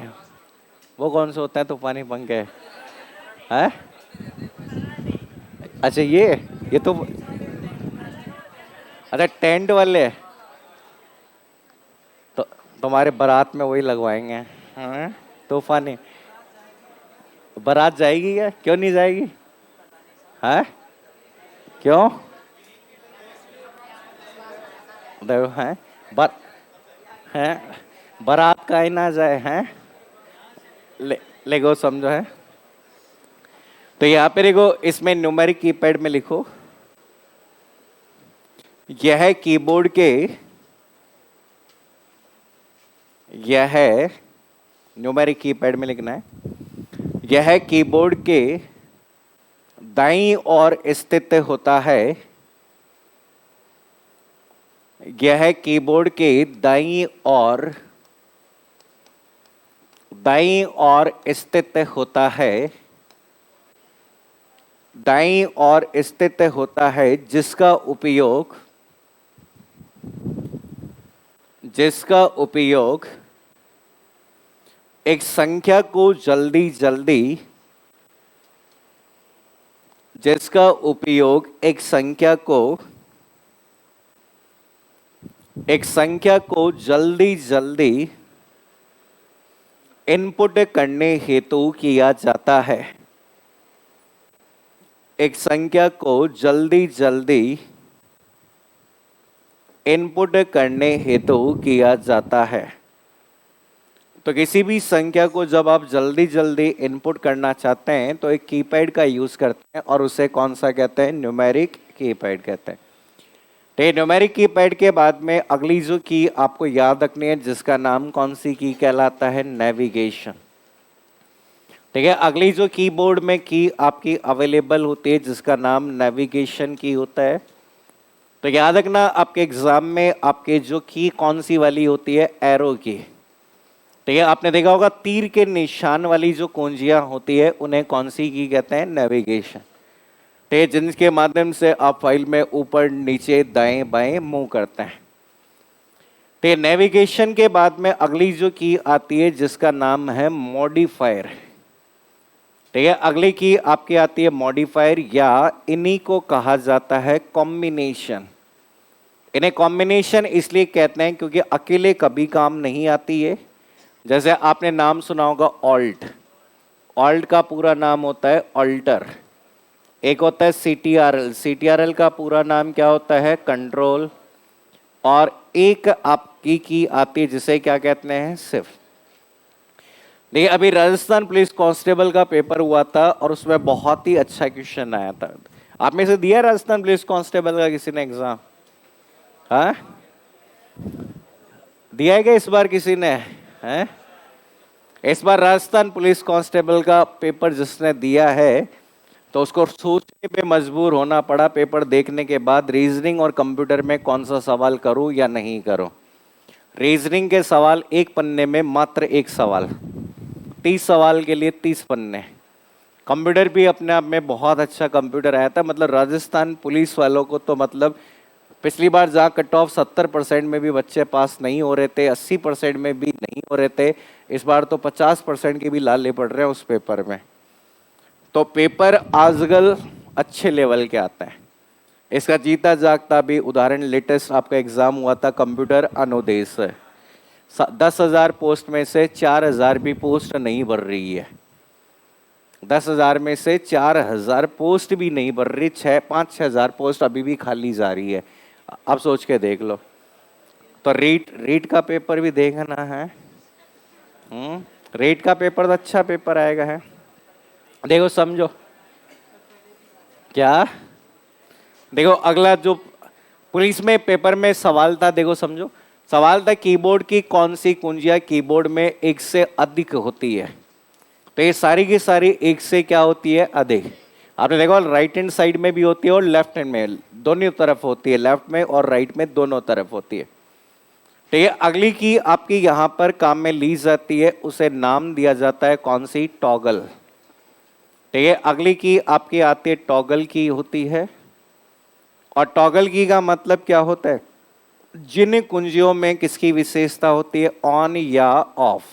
S1: वो कौन से होते हैं तूफानी पंखे? हैं? अच्छा ये तो, अच्छा टेंट वाले। तो तुम्हारे बारात में वही लगवाएंगे। हाँ? तूफानी बारात जाएगी क्या? क्यों नहीं जाएगी? है? क्यों? देखो है बर है, बारात का ही ना जाए हैं। ले गो समझो है। तो यहाँ पे देखो, इसमें न्यूमेरिक कीपैड में लिखो, यह कीबोर्ड के, यह न्यूमेरिक कीपैड में लिखना है, यह कीबोर्ड के दाईं ओर स्थित होता है, यह कीबोर्ड के दाईं ओर स्थित होता है दाईं ओर स्थित होता है, जिसका उपयोग एक संख्या को जल्दी जल्दी जिसका उपयोग एक संख्या को जल्दी जल्दी इनपुट करने हेतु किया जाता है। एक संख्या को जल्दी जल्दी इनपुट करने हेतु किया जाता है। तो किसी भी संख्या को जब आप जल्दी जल्दी इनपुट करना चाहते हैं तो एक कीपैड का यूज करते हैं और उसे कौन सा कहते हैं? न्यूमेरिक कीपैड कहते हैं। तो ये न्यूमेरिक कीपैड के बाद में अगली जो की आपको याद रखनी है, जिसका नाम कौन सी की कहलाता है? नेविगेशन। ठीक है, अगली जो कीबोर्ड में की आपकी अवेलेबल होती है जिसका नाम नेविगेशन की होता है। तो याद रखना आपके एग्जाम में आपके जो की कौन सी वाली होती है? एरो की। ठीक है, आपने देखा होगा तीर के निशान वाली जो कुंजियां होती है उन्हें कौन सी की कहते हैं? नेविगेशन। ठीक है, जिनके माध्यम से आप फाइल में ऊपर नीचे दाएं बाएं मूव करते हैं। तो नेविगेशन के बाद में अगली जो की आती है जिसका नाम है मॉडिफायर। ठीक है, अगली की आपकी आती है मॉडिफायर, या इन्हीं को कहा जाता है कॉम्बिनेशन। इन्हें कॉम्बिनेशन इसलिए कहते हैं क्योंकि अकेले कभी काम नहीं आती है। जैसे आपने नाम सुना होगा ऑल्ट। ऑल्ट का पूरा नाम होता है ऑल्टर। एक होता है सीटीआरएल। सीटीआरएल का पूरा नाम क्या होता है? कंट्रोल। और एक आपकी की आती है जिसे क्या कहते हैं? शिफ्ट। देखिए, अभी राजस्थान पुलिस कांस्टेबल का पेपर हुआ था और उसमें बहुत ही अच्छा क्वेश्चन आया था। आप में से दिया राजस्थान पुलिस कांस्टेबल का किसी ने एग्जाम? हाँ, दिया है क्या इस बार किसी ने? हैं? इस बार राजस्थान पुलिस कांस्टेबल का पेपर जिसने दिया है तो उसको सोचने पे मजबूर होना पड़ा पेपर देखने के बाद, रीजनिंग और कंप्यूटर में कौन सा सवाल करूं या नहीं करूं। रीजनिंग के सवाल एक पन्ने में मात्र एक सवाल, 30 सवाल के लिए 30 पन्ने। कंप्यूटर भी अपने आप में बहुत अच्छा कंप्यूटर आया था। मतलब राजस्थान पुलिस वालों को तो मतलब पिछली बार जहाँ कट ऑफ 70% में भी बच्चे पास नहीं हो रहे थे, 80% में भी नहीं हो रहे थे, इस बार तो 50% के भी लाले पड़ रहे हैं उस पेपर में। तो पेपर आजकल अच्छे लेवल के आता है। इसका जीता जागता भी उदाहरण लेटेस्ट आपका एग्जाम हुआ था कंप्यूटर अनुदेश। 10,000 पोस्ट में से 4,000 भी पोस्ट नहीं भर रही है। 10,000 में से 4,000 पोस्ट भी नहीं भर रही, 5,000 पोस्ट अभी भी खाली जा रही है। अब सोच के देख लो। तो रीट का पेपर भी देखना है। रीट का पेपर तो अच्छा पेपर आएगा है। देखो समझो क्या, देखो अगला जो पुलिस में पेपर में सवाल था, देखो समझो सवाल था कीबोर्ड की कौन सी कुंजियां कीबोर्ड में एक से अधिक होती है। तो ये सारी की सारी एक से क्या होती है? अधिक। आपने देखा राइट हैंड साइड में भी होती है और लेफ्ट हैंड में, दोनों तरफ होती है, लेफ्ट में और राइट में दोनों तरफ होती है। तो ये अगली की आपकी यहां पर काम में ली जाती है, उसे नाम दिया जाता है कौन सी? टॉगल। ठीक है, अगली की आपकी आती है टॉगल की होती है। और टॉगल की का मतलब क्या होता है? जिन कुंजियों में किसकी विशेषता होती है? ऑन या ऑफ।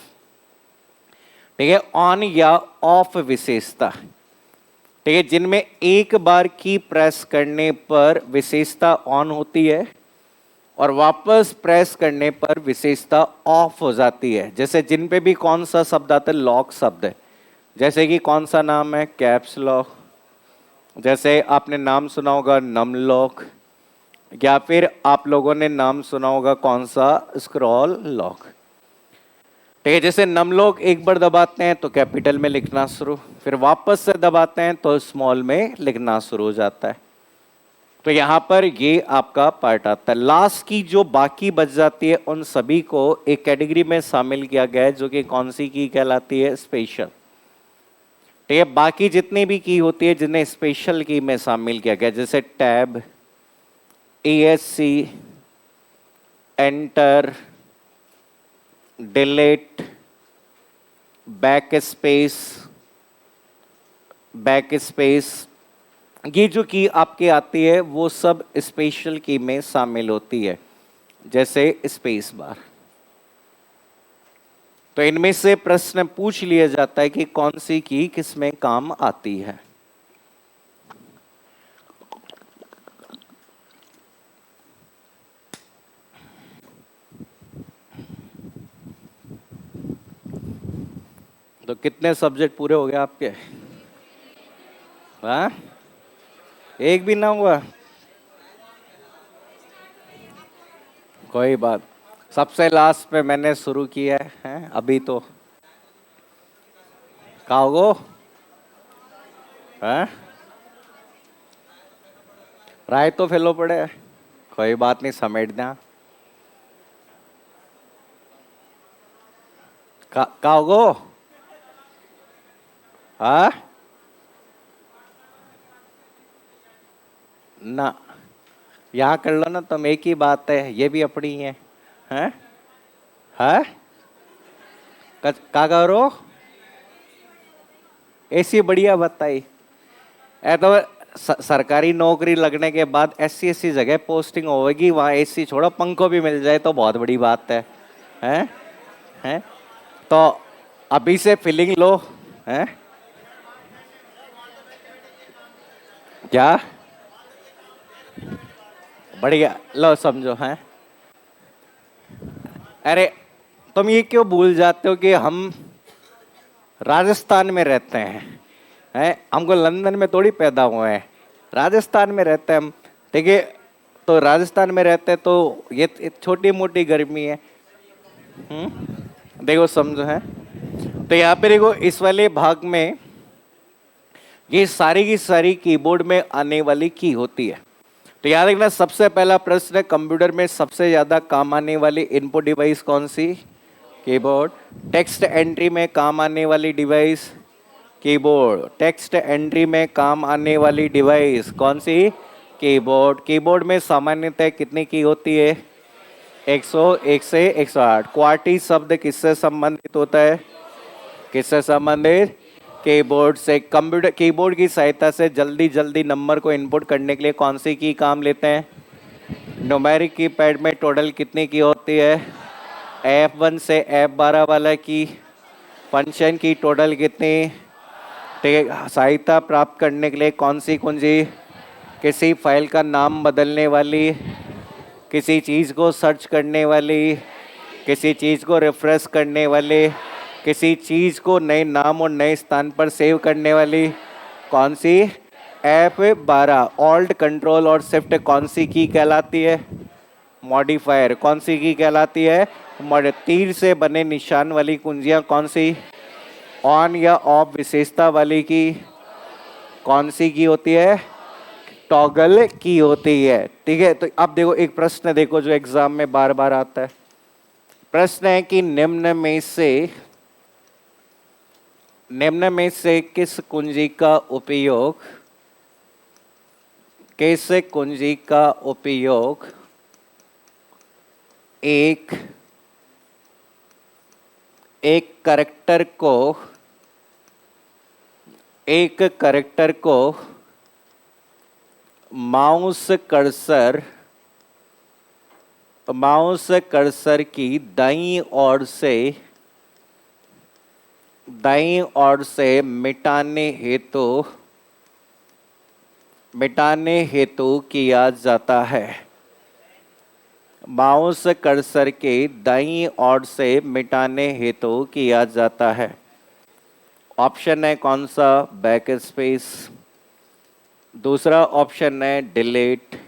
S1: ठीक है, ऑन या ऑफ विशेषता। ठीक है, जिनमें एक बार की प्रेस करने पर विशेषता ऑन होती है और वापस प्रेस करने पर विशेषता ऑफ हो जाती है। जैसे जिन पे भी कौन सा शब्द आता है? लॉक शब्द है। जैसे कि कौन सा नाम है? Caps lock. जैसे आपने नाम सुना होगा नम लॉक, या फिर आप लोगों ने नाम सुना होगा कौन सा? Scroll lock. ठीक है, जैसे नम लॉक एक बार दबाते हैं तो कैपिटल में लिखना शुरू, फिर वापस से दबाते हैं तो स्मॉल में लिखना शुरू हो जाता है। तो यहां पर ये आपका पार्ट आता है। लास्ट की जो बाकी बच जाती है उन सभी को एक कैटेगरी में शामिल किया गया है जो कि कौन सी की कहलाती है? स्पेशल। ठीक है, बाकी जितनी भी की होती है जिन्हें स्पेशल की में शामिल किया गया, जैसे tab, ESC, enter, delete, back space, ये जो की आपके आती है वो सब स्पेशल की में शामिल होती है, जैसे स्पेस बार। तो इनमें से प्रश्न पूछ लिया जाता है कि कौन सी की किस में काम आती है। तो कितने सब्जेक्ट पूरे हो गए आपके? हाँ, एक भी ना हुआ? कोई बात, सबसे लास्ट में मैंने शुरू किया है अभी तो। खाओगो? हाँ, राय तो फैलो पड़े। कोई बात नहीं, समेट देना। खाओगो? हाँ ना, यहाँ कर लो ना तुम, एक ही बात है, ये भी अपनी है। हैं? हाँ, का करो? ऐसी बढ़िया बताई। ए तो सरकारी नौकरी लगने के बाद ऐसी ऐसी जगह पोस्टिंग होगी, वहां एसी छोड़ो पंखो भी मिल जाए तो बहुत बड़ी बात है। हैं? हैं? तो अभी से फीलिंग लो। हैं? क्या? बढ़िया लो, समझो। हैं? अरे तुम ये क्यों भूल जाते हो कि हम राजस्थान में रहते हैं? हमको लंदन में थोड़ी पैदा हुए हैं, राजस्थान में रहते हैं हम। ठीक है, तो राजस्थान में रहते हैं तो ये छोटी मोटी गर्मी है। देखो समझो। है तो यहाँ पे देखो इस वाले भाग में ये सारी की सारी कीबोर्ड में आने वाली की होती है। तो याद रखना, सबसे पहला प्रश्न है, कंप्यूटर में सबसे ज्यादा काम आने वाली इनपुट डिवाइस कौन सी? कीबोर्ड। टेक्स्ट एंट्री में काम आने वाली डिवाइस? कीबोर्ड। टेक्स्ट एंट्री में काम आने वाली डिवाइस कौन सी? कीबोर्ड। कीबोर्ड में सामान्यतः कितनी की होती है? 101 से 108। क्वार्टी शब्द किससे संबंधित होता है? किससे संबंधित? कीबोर्ड से। कंप्यूटर कीबोर्ड की सहायता से जल्दी जल्दी नंबर को इनपुट करने के लिए कौन सी की काम लेते हैं? न्यूमेरिक कीपैड में टोटल कितनी की होती है? F1 से F12 वाला की। फंक्शन की टोटल कितनी? ठीक है। सहायता प्राप्त करने के लिए कौन सी कुंजी? किसी फाइल का नाम बदलने वाली, किसी चीज़ को सर्च करने वाली, किसी चीज़ को रिफ्रेश करने वाली, किसी चीज़ को नए नाम और नए स्थान पर सेव करने वाली कौन सी? F12। ऑल्ट कंट्रोल और शिफ्ट कौन सी की कहलाती है? मॉडिफायर। कौन सी की कहलाती है? तीर से बने निशान वाली कुंजियां कौन सी? ऑन या ऑफ विशेषता वाली की कौन सी की होती है? टॉगल की होती है। ठीक है, तो अब देखो एक प्रश्न देखो जो एग्जाम में बार बार आता है। प्रश्न है कि निम्न में से किस कुंजी का उपयोग एक करेक्टर को माउस कर्सर की दाईं ओर से मिटाने हेतु किया जाता है? माउस कर्सर के दाईं ओर से मिटाने हेतु किया जाता है। ऑप्शन है कौन सा? Back space. दूसरा ऑप्शन है डिलीट।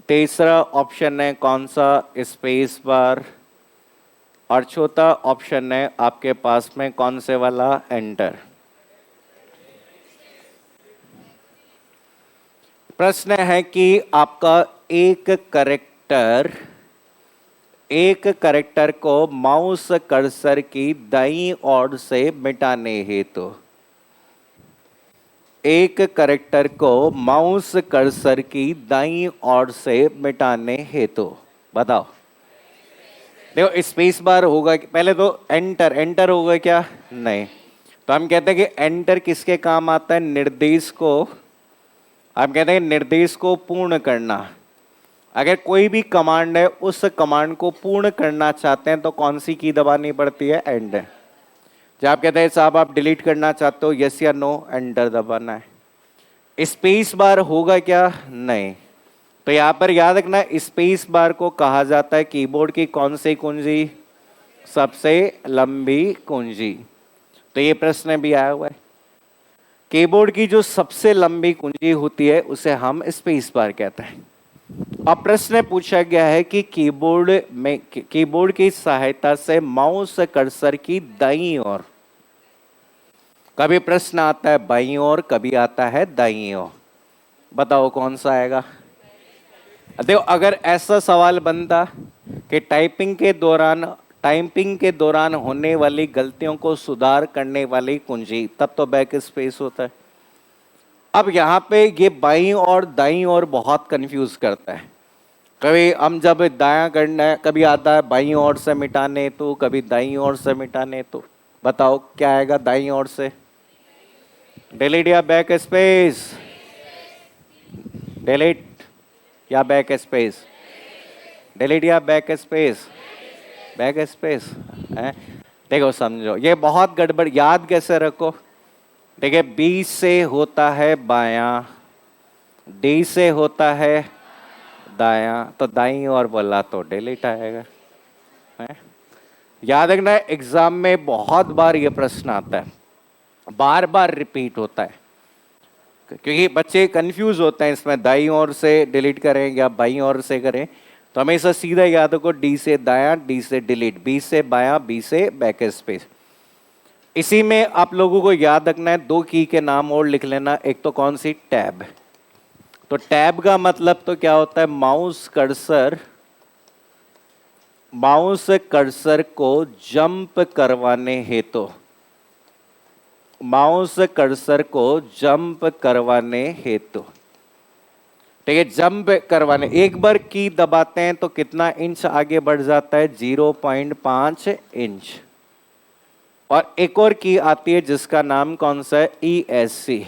S1: तीसरा ऑप्शन है कौन सा? Space bar. और चौथा ऑप्शन है आपके पास में कौन से वाला? एंटर। प्रश्न है कि आपका एक करेक्टर को माउस कर्सर की दाईं ओर से मिटाने हेतु एक करेक्टर को माउस कर्सर की दाईं ओर से मिटाने हेतु बताओ। देखो स्पेस बार होगा पहले, तो एंटर होगा क्या? नहीं। तो हम कहते हैं कि एंटर किसके काम आता है? निर्देश को हम कहते हैं निर्देश को पूर्ण करना। अगर कोई भी कमांड है उस कमांड को पूर्ण करना चाहते हैं तो कौन सी की दबानी पड़ती है? एंड। जब आप कहते हैं साहब आप डिलीट करना चाहते हो, यस या नो, एंटर दबाना है। स्पेस बार होगा क्या? नहीं। तो यहां पर याद रखना, स्पेस बार को कहा जाता है कीबोर्ड की कौन सी कुंजी? सबसे लंबी कुंजी। तो ये प्रश्न भी आया हुआ है, कीबोर्ड की जो सबसे लंबी कुंजी होती है उसे हम स्पेस बार कहते हैं। अब प्रश्न पूछा गया है कि कीबोर्ड की सहायता से माउस कर्सर की दाईं ओर, कभी प्रश्न आता है बाईं ओर, कभी आता है दाईं ओर, बताओ कौन सा आएगा? देखो अगर ऐसा सवाल बनता कि टाइपिंग के दौरान होने वाली गलतियों को सुधार करने वाली कुंजी, तब तो बैक स्पेस होता है। अब यहाँ पे ये बाईं और दाईं ओर बहुत कंफ्यूज करता है। कभी हम जब दायां करना है, कभी आता है बाईं ओर से मिटाने तो, कभी दाईं ओर से मिटाने तो, बताओ क्या आएगा दाईं ओर से? डिलीट या बैक स्पेस? डिलीट या बैक स्पेस? डिलीट या बैक स्पेस? बैक स्पेस है। देखो समझो, ये बहुत गड़बड़, याद कैसे रखो? देखिए बी से होता है बायां, डी से होता है दायां, तो दाईं ओर बोला तो डिलीट आएगा है? याद रखना, एग्जाम में बहुत बार ये प्रश्न आता है, बार बार रिपीट होता है, क्योंकि बच्चे कंफ्यूज होते हैं इसमें दाईं ओर से डिलीट करें या बाईं ओर से करें। तो हमेशा सीधा याद रखो, डी से दायां, डी से डिलीट, बी से बायां, बी से बैक स्पेस। इसी में आप लोगों को याद रखना है, दो की के नाम और लिख लेना। एक तो कौन सी? टैब। तो टैब का मतलब तो क्या होता है? माउस कर्सर को जंप करवाने हेतु, माउस कर्सर को जंप करवाने हेतु, ठीक है, जंप करवाने, एक बार की दबाते हैं तो कितना इंच आगे बढ़ जाता है? 0.5 इंच। और एक और की आती है जिसका नाम कौन सा है? ESC।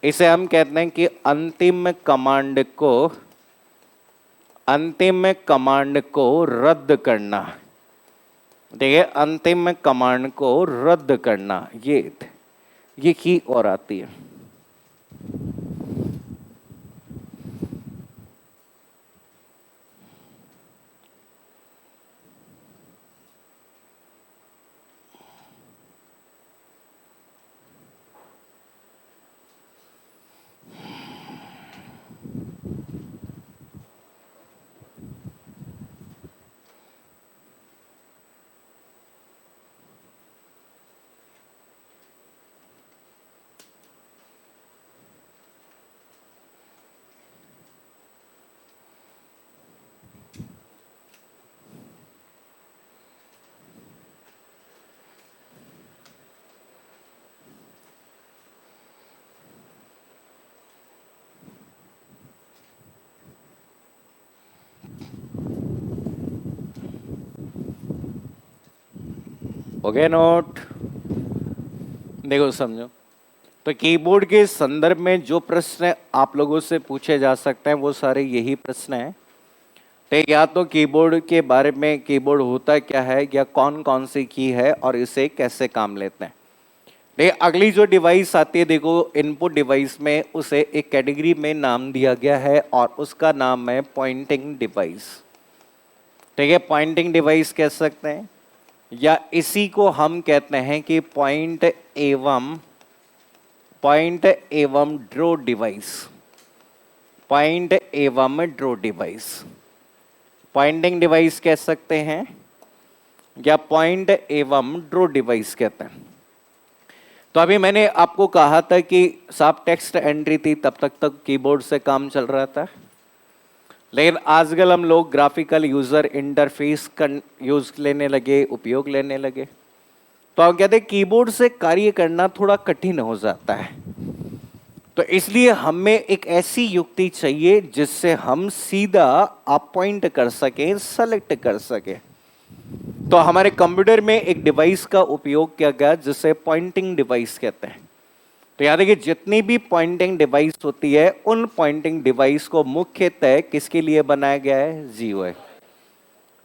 S1: इसे हम कहते हैं कि अंतिम कमांड को रद्द करना, ठीक है, अंतिम कमांड को रद्द करना, ये की और आती है। हो गया नोट? देखो समझो, तो कीबोर्ड के संदर्भ में जो प्रश्न आप लोगों से पूछे जा सकते हैं वो सारे यही प्रश्न हैं, ठीक। या तो कीबोर्ड के बारे में, कीबोर्ड होता क्या है या कौन कौन सी की है और इसे कैसे काम लेते हैं। देखिए अगली जो डिवाइस आती है, देखो इनपुट डिवाइस में उसे एक कैटेगरी में नाम दिया गया है और उसका नाम है पॉइंटिंग डिवाइस, ठीक है। पॉइंटिंग डिवाइस कह सकते हैं या इसी को हम कहते हैं कि पॉइंट एवं ड्रॉ डिवाइस, पॉइंट एवं ड्रॉ डिवाइस, पॉइंटिंग डिवाइस कह सकते हैं या पॉइंट एवं ड्रॉ डिवाइस कहते हैं। तो अभी मैंने आपको कहा था कि साफ टेक्स्ट एंट्री थी तब तक कीबोर्ड से काम चल रहा था, लेकिन आजकल हम लोग ग्राफिकल यूजर इंटरफेस का उपयोग लेने लगे, तो हम कहते हैं कीबोर्ड से कार्य करना थोड़ा कठिन हो जाता है। तो इसलिए हमें एक ऐसी युक्ति चाहिए जिससे हम सीधा अपॉइंट कर सकें, सेलेक्ट कर सकें। तो हमारे कंप्यूटर में एक डिवाइस का उपयोग किया गया जिसे पॉइंटिंग डिवाइस कहते हैं। तो याद रखिए जितनी भी पॉइंटिंग डिवाइस होती है उन पॉइंटिंग डिवाइस को मुख्यतः किसके लिए बनाया गया है, जीओआई।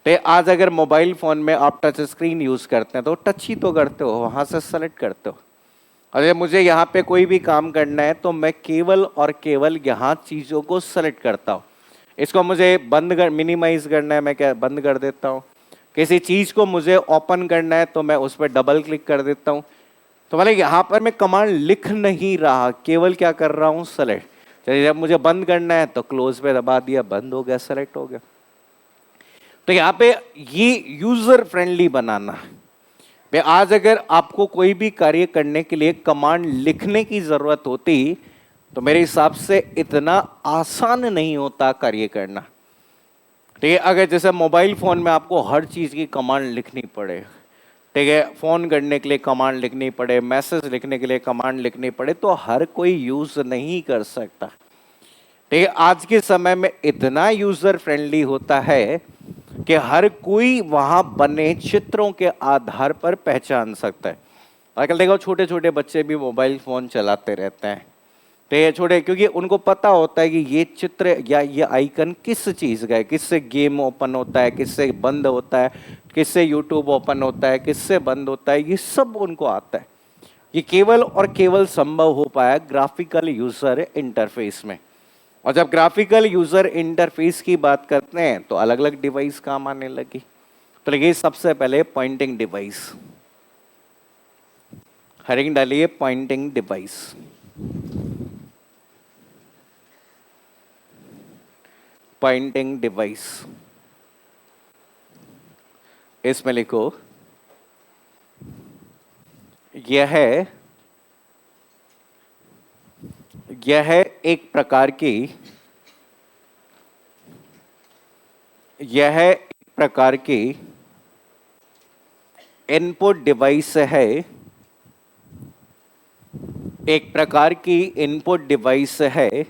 S1: तो आज अगर मोबाइल फोन में आप टच स्क्रीन यूज करते हैं तो टच ही तो करते हो, वहां से सेलेक्ट करते हो। अगर मुझे यहाँ पे कोई भी काम करना है तो मैं केवल और केवल यहाँ चीजों को सेलेक्ट करता हूँ। इसको मुझे बंद कर, मिनिमाइज करना है, मैं क्या बंद कर देता हूँ। किसी चीज को मुझे ओपन करना है तो मैं उस पर डबल क्लिक कर देता हूँ। तो मतलब यहाँ पर मैं कमांड लिख नहीं रहा, केवल क्या कर रहा हूँ, सेलेक्ट। चलिए जब मुझे बंद करना है तो क्लोज पे दबा दिया, बंद हो गया, सेलेक्ट हो गया। तो यहाँ पे ये यूजर फ्रेंडली बनाना है। आज अगर आपको कोई भी कार्य करने के लिए कमांड लिखने की जरूरत होती तो मेरे हिसाब से इतना आसान नहीं होता कार्य करना। ठीक है, अगर जैसे मोबाइल फोन में आपको हर चीज की कमांड लिखनी पड़े, ठीक है, फोन करने के लिए कमांड लिखनी पड़े, मैसेज लिखने के लिए कमांड लिखनी पड़े, तो हर कोई यूज नहीं कर सकता। ठीक है, आज के समय में इतना यूजर फ्रेंडली होता है कि हर कोई वहां बने चित्रों के आधार पर पहचान सकता है। आजकल देखो छोटे छोटे बच्चे भी मोबाइल फोन चलाते रहते हैं, तो ये छोटे, क्योंकि उनको पता होता है कि ये चित्र या ये आइकन किस चीज का है, किससे गेम ओपन होता है, किससे बंद होता है, किससे यूट्यूब ओपन होता है, किससे बंद होता है, ये सब उनको आता है। ये केवल और केवल संभव हो पाया ग्राफिकल यूजर इंटरफेस में। और जब ग्राफिकल यूजर इंटरफेस की बात करते हैं तो अलग अलग डिवाइस काम आने लगी। तो लगे सबसे पहले पॉइंटिंग डिवाइस, हेडिंग डालिए पॉइंटिंग डिवाइस। पॉइंटिंग डिवाइस, इसमें लिखो यह एक प्रकार की, यह एक प्रकार की इनपुट डिवाइस है, एक प्रकार की इनपुट डिवाइस है,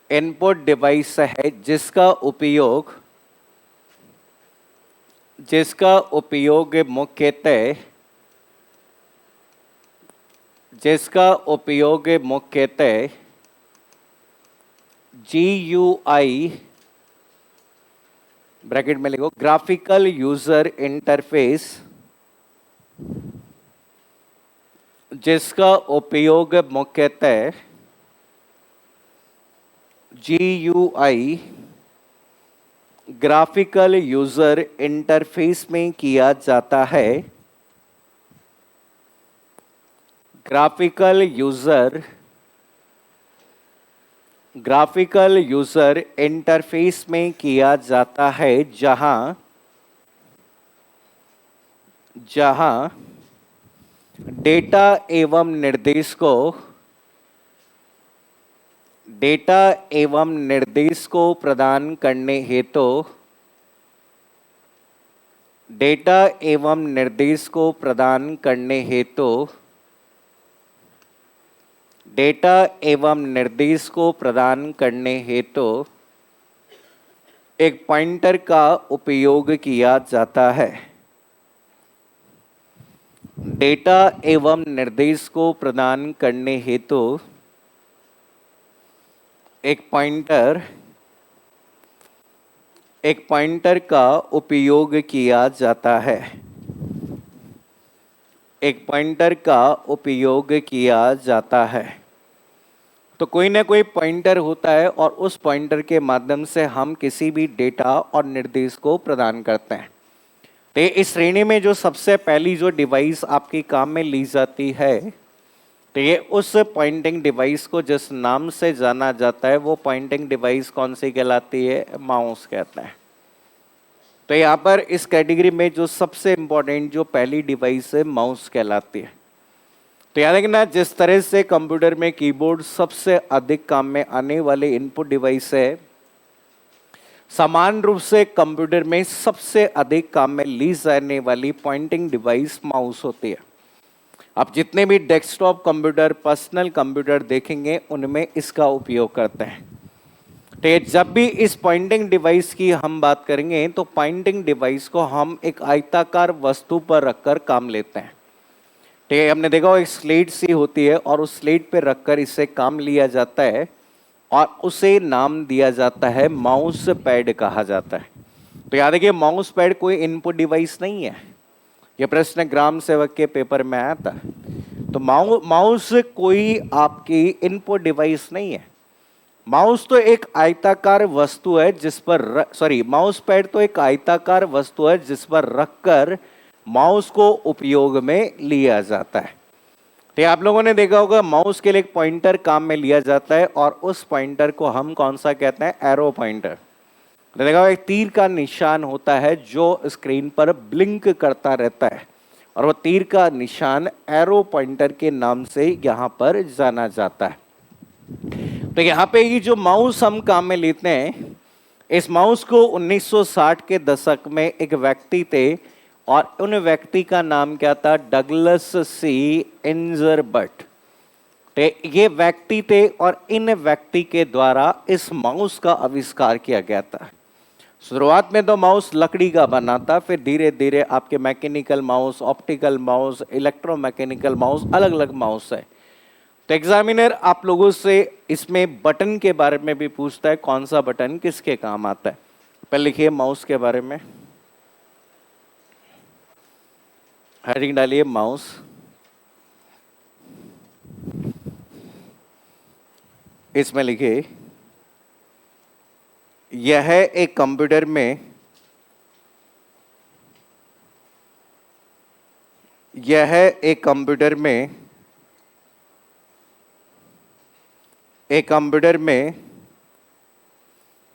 S1: इनपुट डिवाइस है जिसका उपयोग मुख्यतः GUI ब्रैकेट में लिखो ग्राफिकल यूजर इंटरफेस, जिसका उपयोग मुख्यतः GUI ग्राफिकल यूजर इंटरफेस में किया जाता है, ग्राफिकल यूजर इंटरफेस में किया जाता है, जहां डेटा एवं निर्देश को प्रदान करने हेतु एक पॉइंटर का उपयोग किया जाता है। डेटा एवं निर्देश को प्रदान करने हेतु एक पॉइंटर का उपयोग किया जाता है, एक पॉइंटर का उपयोग किया जाता है। तो कोई ना कोई पॉइंटर होता है और उस पॉइंटर के माध्यम से हम किसी भी डेटा और निर्देश को प्रदान करते हैं। तो इस श्रेणी में जो सबसे पहली जो डिवाइस आपके काम में ली जाती है, तो ये उस पॉइंटिंग डिवाइस को जिस नाम से जाना जाता है वो पॉइंटिंग डिवाइस कौन सी कहलाती है, माउस कहता है। तो यहाँ पर इस कैटेगरी में जो सबसे इंपॉर्टेंट जो पहली डिवाइस है माउस कहलाती है। तो याद रखना जिस तरह से कंप्यूटर में कीबोर्ड सबसे अधिक काम में आने वाले इनपुट डिवाइस है, समान रूप से कंप्यूटर में सबसे अधिक काम में ली जाने वाली पॉइंटिंग डिवाइस माउस होती है। आप जितने भी डेस्कटॉप कंप्यूटर, पर्सनल कंप्यूटर देखेंगे उनमें इसका उपयोग करते हैं। तो जब भी इस पॉइंटिंग डिवाइस की हम बात करेंगे तो पॉइंटिंग डिवाइस को हम एक आयताकार वस्तु पर रखकर काम लेते हैं। ठीक है, हमने देखा एक स्लेट सी होती है और उस स्लेट पे रखकर इससे काम लिया जाता है और उसे नाम दिया जाता है माउस पैड कहा जाता है। तो याद रखिए माउस पैड कोई इनपुट डिवाइस नहीं है। यह प्रश्न ग्राम सेवक के पेपर में आया था। तो माउस कोई आपकी इनपुट डिवाइस नहीं है। माउस तो एक आयताकार वस्तु है जिस पर माउस पैड तो एक आयताकार वस्तु है जिस पर रखकर माउस को उपयोग में लिया जाता है। तो आप लोगों ने देखा होगा माउस के लिए एक पॉइंटर काम में लिया जाता है और उस पॉइंटर को हम कौन सा कहते हैं? Arrow pointer. तो देखा एक तीर का निशान होता है जो स्क्रीन पर ब्लिंक करता रहता है और वो तीर का निशान एरो पॉइंटर के नाम से यहाँ पर जाना जाता है। तो यहाँ पे ये जो माउस हम काम में लेते हैं, इस माउस को 1960 के दशक में एक व्यक्ति थे और उन व्यक्ति का नाम क्या था? डगलस सी इंजरबर्ट। तो ये व्यक्ति थे और इन व्यक्ति के द्वारा इस माउस का आविष्कार किया गया था। शुरुआत में तो माउस लकड़ी का बना था, फिर धीरे धीरे आपके mechanical mouse, optical mouse, electromechanical mouse, अलग अलग माउस है। तो एग्जामिनर आप लोगों से इसमें बटन के बारे में भी पूछता है, कौन सा बटन किसके काम आता है। पहले लिखिए माउस के बारे में, हेडिंग डालिए माउस। इसमें लिखिए यह एक कंप्यूटर में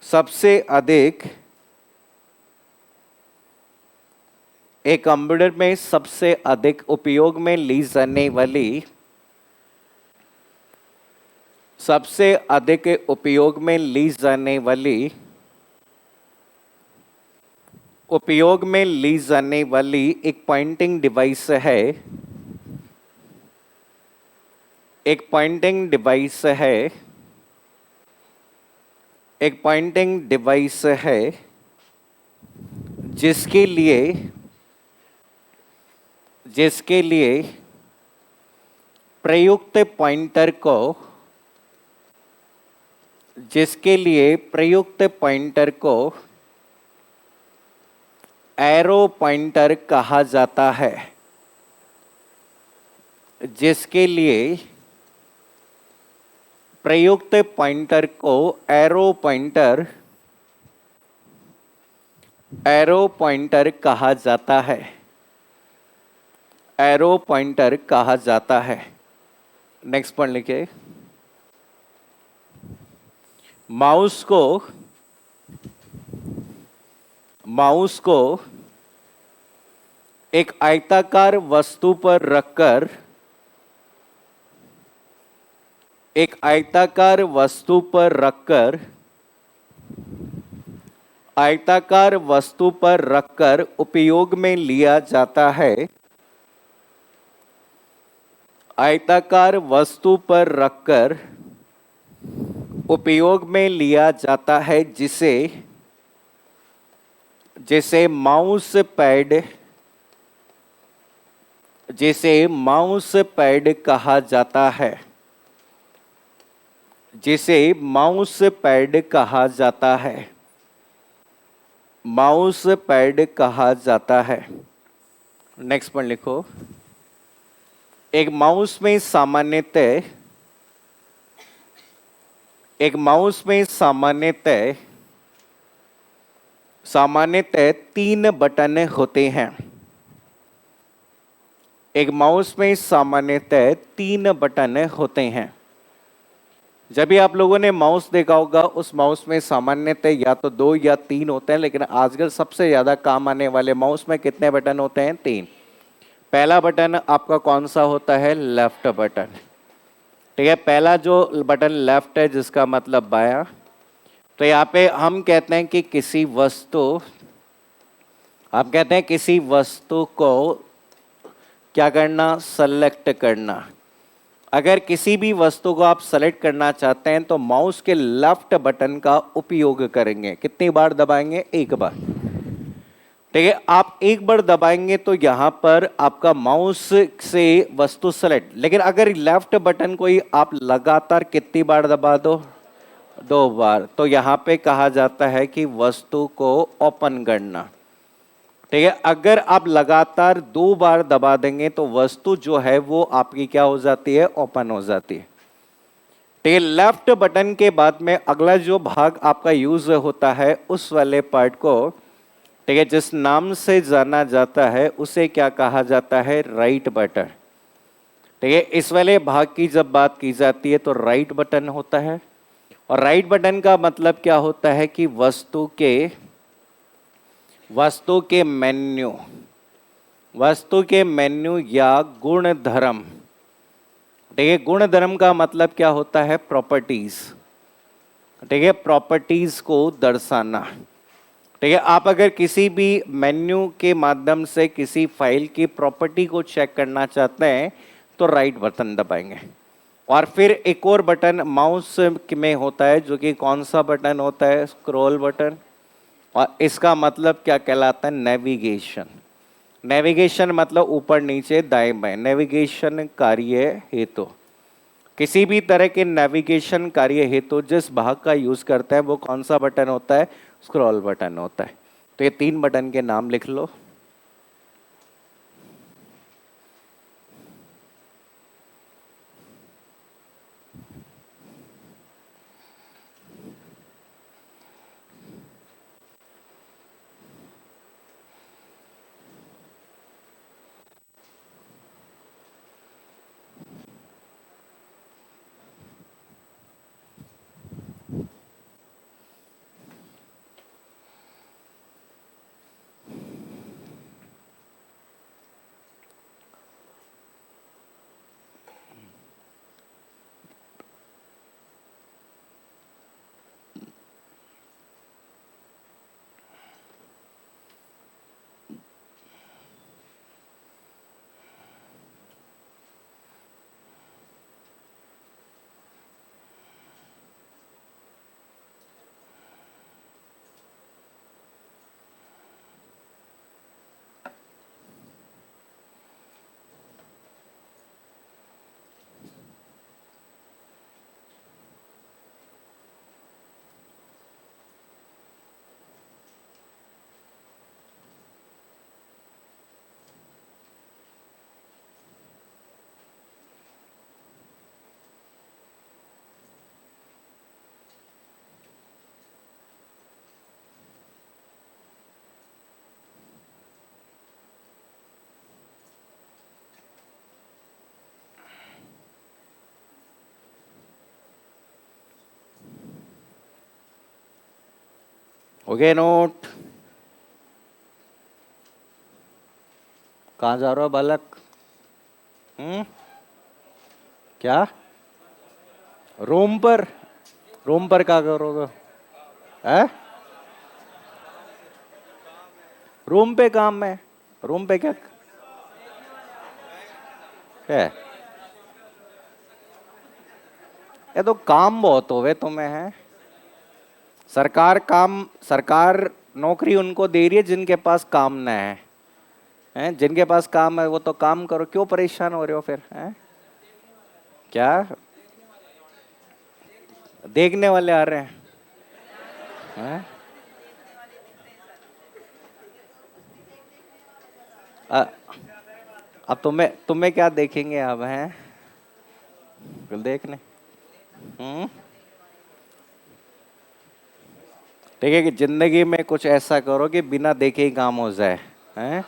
S1: सबसे अधिक उपयोग में ली जाने वाली एक पॉइंटिंग डिवाइस है। एक पॉइंटिंग डिवाइस है जिसके लिए प्रयुक्त पॉइंटर को एरो पॉइंटर कहा जाता है। जिसके लिए प्रयुक्त पॉइंटर को एरो पॉइंटर कहा जाता है। एरो पॉइंटर कहा जाता है। नेक्स्ट पॉइंट लिखिए, माउस को एक आयताकार वस्तु पर रखकर उपयोग में लिया जाता है। जिसे माउस पैड कहा जाता है। माउस पैड कहा जाता है। नेक्स्ट पॉइंट लिखो, एक माउस में सामान्यतः 3 बटन होते हैं। एक माउस में सामान्यतः 3 बटन होते हैं। जब भी आप लोगों ने माउस देखा होगा, उस माउस में सामान्यतः या तो 2 या 3 होते हैं, लेकिन आजकल सबसे ज्यादा काम आने वाले माउस में कितने बटन होते हैं? 3। पहला बटन आपका कौन सा होता है? Left button. ठीक है, पहला जो बटन लेफ्ट है जिसका मतलब बायां। तो यहाँ पे हम कहते हैं कि किसी वस्तु को क्या करना? सेलेक्ट करना। अगर किसी भी वस्तु को आप सेलेक्ट करना चाहते हैं तो माउस के लेफ्ट बटन का उपयोग करेंगे। कितनी बार दबाएंगे? 1 बार। ठीक है, आप एक बार दबाएंगे तो यहां पर आपका माउस से वस्तु सेलेक्ट, लेकिन अगर लेफ्ट बटन को ही आप लगातार कितनी बार दबा दो, 2 बार, तो यहां पे कहा जाता है कि वस्तु को ओपन करना। ठीक है, अगर आप लगातार 2 बार दबा देंगे तो वस्तु जो है वो आपकी क्या हो जाती है, ओपन हो जाती है। ठीक है, लेफ्ट बटन के बाद में अगला जो भाग आपका यूज होता है उस वाले पार्ट को, ठीक है, जिस नाम से जाना जाता है उसे क्या कहा जाता है, राइट बटन। ठीक है, इस वाले भाग की जब बात की जाती है तो राइट बटन होता है। और राइट बटन का मतलब क्या होता है कि वस्तु के मेन्यू या गुण धर्म। ठीक है, गुण धर्म का मतलब क्या होता है, प्रॉपर्टीज। ठीक है, प्रॉपर्टीज को दर्शाना। ठीक है, आप अगर किसी भी मेन्यू के माध्यम से किसी फाइल की प्रॉपर्टी को चेक करना चाहते हैं तो राइट बटन दबाएंगे। और फिर एक और बटन माउस में होता है जो कि कौन सा बटन होता है, स्क्रॉल बटन। और इसका मतलब क्या कहलाता है, नेविगेशन। नेविगेशन मतलब ऊपर नीचे दाएं बाएं, नेविगेशन कार्य हेतु। किसी भी तरह के नेविगेशन कार्य हेतु जिस भाग का यूज करता है वो कौन सा बटन होता है, स्क्रॉल बटन होता है। तो ये 3 बटन के नाम लिख लो। हो गए नोट? कहाँ जा रहे हो बालक? क्या? रूम पर क्या करोगे? है? रूम पे काम है? रूम पे क्या है? ये तो काम बहुत होवे तुम्हें, है? सरकार नौकरी उनको दे रही है जिनके पास काम न है, हैं? जिनके पास काम है वो तो काम करो, क्यों परेशान हो रहे हो फिर, हैं? क्या देखने वाले आ रहे हैं? अब तुम्हें क्या देखेंगे अब, हैं? बिल्कुल देखने। ठीक है कि जिंदगी में कुछ ऐसा करो कि बिना देखे ही काम हो जाए, हैं?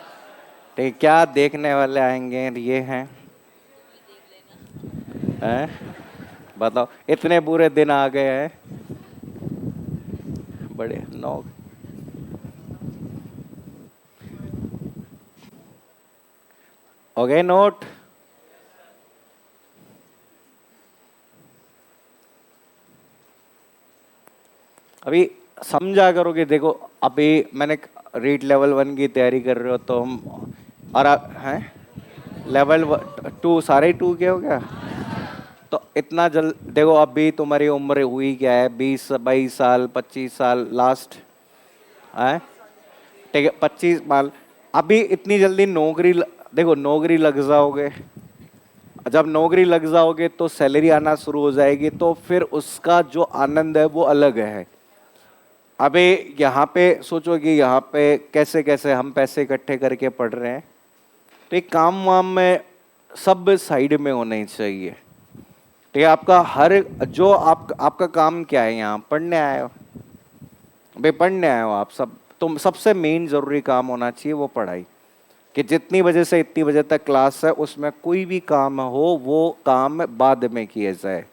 S1: ठीक, क्या देखने वाले आएंगे ये हैं? हैं? बताओ, इतने बुरे दिन आ गए हैं, बड़े नौ। हो गए नोट? अभी समझा करो कि देखो, अभी मैंने रीड लेवल 1 की तैयारी कर रहे हो तो हम, और आप हैं लेवल 2, सारे 2 के हो गया। तो इतना जल्द देखो, अभी तुम्हारी उम्र हुई क्या है, 20 22 साल 25 साल लास्ट है। ठीक है, 25 मान, अभी इतनी जल्दी देखो नौकरी लग जाओगे, जब नौकरी लग जाओगे तो सैलरी आना शुरू हो जाएगी, तो फिर उसका जो आनंद है वो अलग है। अबे यहाँ पे सोचो कि यहाँ पे कैसे कैसे हम पैसे इकट्ठे करके पढ़ रहे हैं, तो एक काम वाम में सब साइड में होना ही चाहिए। ठीक है, आपका हर जो आपका काम क्या है, यहाँ पढ़ने आए हो भाई, पढ़ने आए हो आप सब, तो सबसे मेन जरूरी काम होना चाहिए वो पढ़ाई, कि जितनी बजे से इतनी बजे तक क्लास है उसमें कोई भी काम हो वो काम बाद में किए जाए।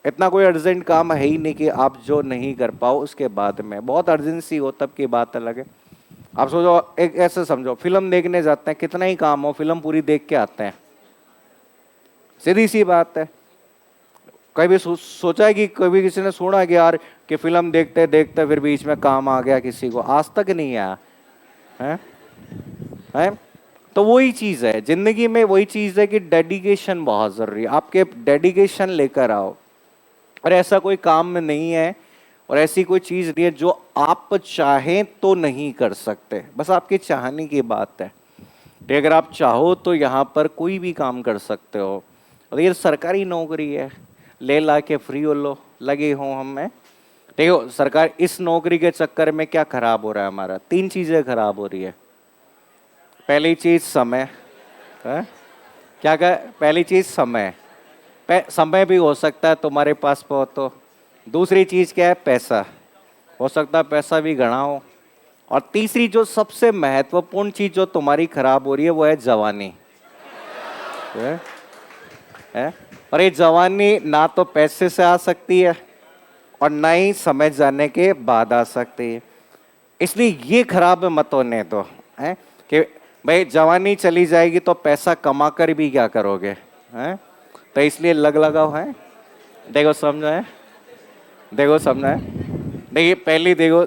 S1: इतना कोई अर्जेंट काम है ही नहीं कि आप जो नहीं कर पाओ उसके बाद में, बहुत अर्जेंसी हो तब की बात अलग है। आप सोचो, एक ऐसे समझो फिल्म देखने जाते हैं, कितना ही काम हो फिल्म पूरी देख के आते हैं, सीधी सी बात है। कभी सोचा है कि कभी किसी ने सुना कि यार कि फिल्म देखते देखते फिर बीच में काम आ गया किसी को? आज तक नहीं आया है। तो वही चीज है जिंदगी में, वही चीज है कि डेडिकेशन बहुत जरूरी है। आपके डेडिकेशन लेकर आओ, और ऐसा कोई काम में नहीं है और ऐसी कोई चीज नहीं है जो आप चाहें तो नहीं कर सकते, बस आपकी चाहने की बात है। तो अगर आप चाहो तो यहाँ पर कोई भी काम कर सकते हो। और ये सरकारी नौकरी है, ले ला के फ्री हो लो, लगे हो हमें। देखो सरकार, इस नौकरी के चक्कर में क्या खराब हो रहा है हमारा? 3 चीजें खराब हो रही है। पहली चीज समय है? क्या पहली चीज समय, समय भी हो सकता है तुम्हारे पास बहुत तो। दूसरी चीज क्या है? पैसा, हो सकता है पैसा भी घना हो। और तीसरी जो सबसे महत्वपूर्ण चीज जो तुम्हारी खराब हो रही है वो है जवानी है? और ये जवानी ना तो पैसे से आ सकती है और ना ही समय जाने के बाद आ सकती है। इसलिए ये खराब मत होने दो है कि भाई जवानी चली जाएगी तो पैसा कमा कर भी क्या करोगे हैं? तो इसलिए लगाओ है। देखो समझो है, देखो समझा है। देखिए पहली देखो,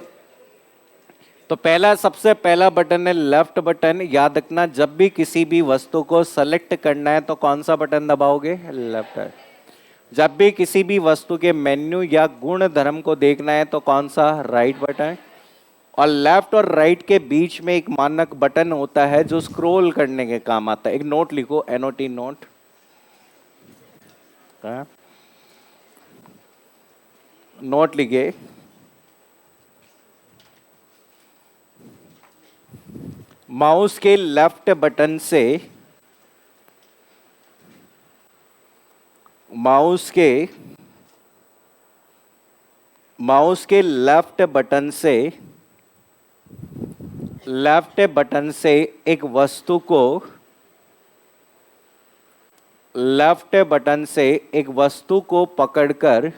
S1: तो पहला सबसे पहला बटन है लेफ्ट बटन। याद रखना, जब भी किसी भी वस्तु को सेलेक्ट करना है तो कौन सा बटन दबाओगे? लेफ्ट। जब भी किसी भी वस्तु के मेन्यू या गुण धर्म को देखना है तो कौन सा? Right button. और लेफ्ट और राइट के बीच में एक मानक बटन होता है जो स्क्रॉल करने के काम आता है। एक नोट लिखो, NOT नोट। नोट लिखिए, माउस के लेफ्ट बटन से, माउस के लेफ्ट बटन से एक वस्तु को, लेफ्ट बटन से एक वस्तु को पकड़कर,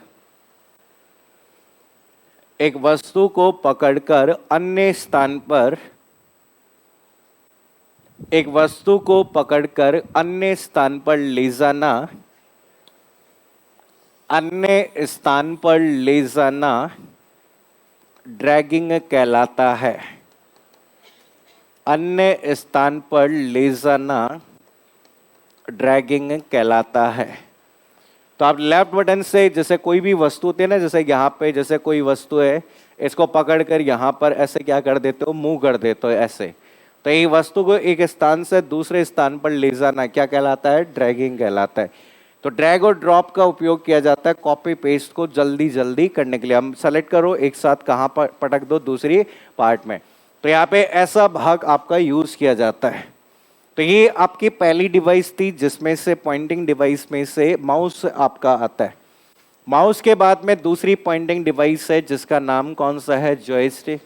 S1: एक वस्तु को पकड़कर अन्य स्थान पर, एक वस्तु को पकड़कर अन्य स्थान पर ले जाना, अन्य स्थान पर ले जाना ड्रैगिंग कहलाता है। अन्य स्थान पर ले जाना ड्रैगिंग कहलाता है। तो आप लेफ्ट बटन से जैसे कोई भी वस्तु होती है ना, जैसे यहाँ पे जैसे कोई वस्तु है, इसको पकड़कर यहाँ पर ऐसे क्या कर देते हो? मूव कर देते हो ऐसे। तो ये वस्तु को एक स्थान से दूसरे स्थान पर ले जाना क्या कहलाता है? ड्रैगिंग कहलाता है। तो ड्रैग और ड्रॉप का उपयोग किया जाता है कॉपी पेस्ट को जल्दी जल्दी करने के लिए। हम सेलेक्ट करो एक साथ कहाँ पर पटक दो, दूसरी पार्ट में। तो यहाँ पे ऐसा भाग आपका यूज किया जाता है। तो ये आपकी पहली डिवाइस थी जिसमें से, पॉइंटिंग डिवाइस में से माउस आपका आता है। माउस के बाद में दूसरी पॉइंटिंग डिवाइस है जिसका नाम कौन सा है? जॉयस्टिक।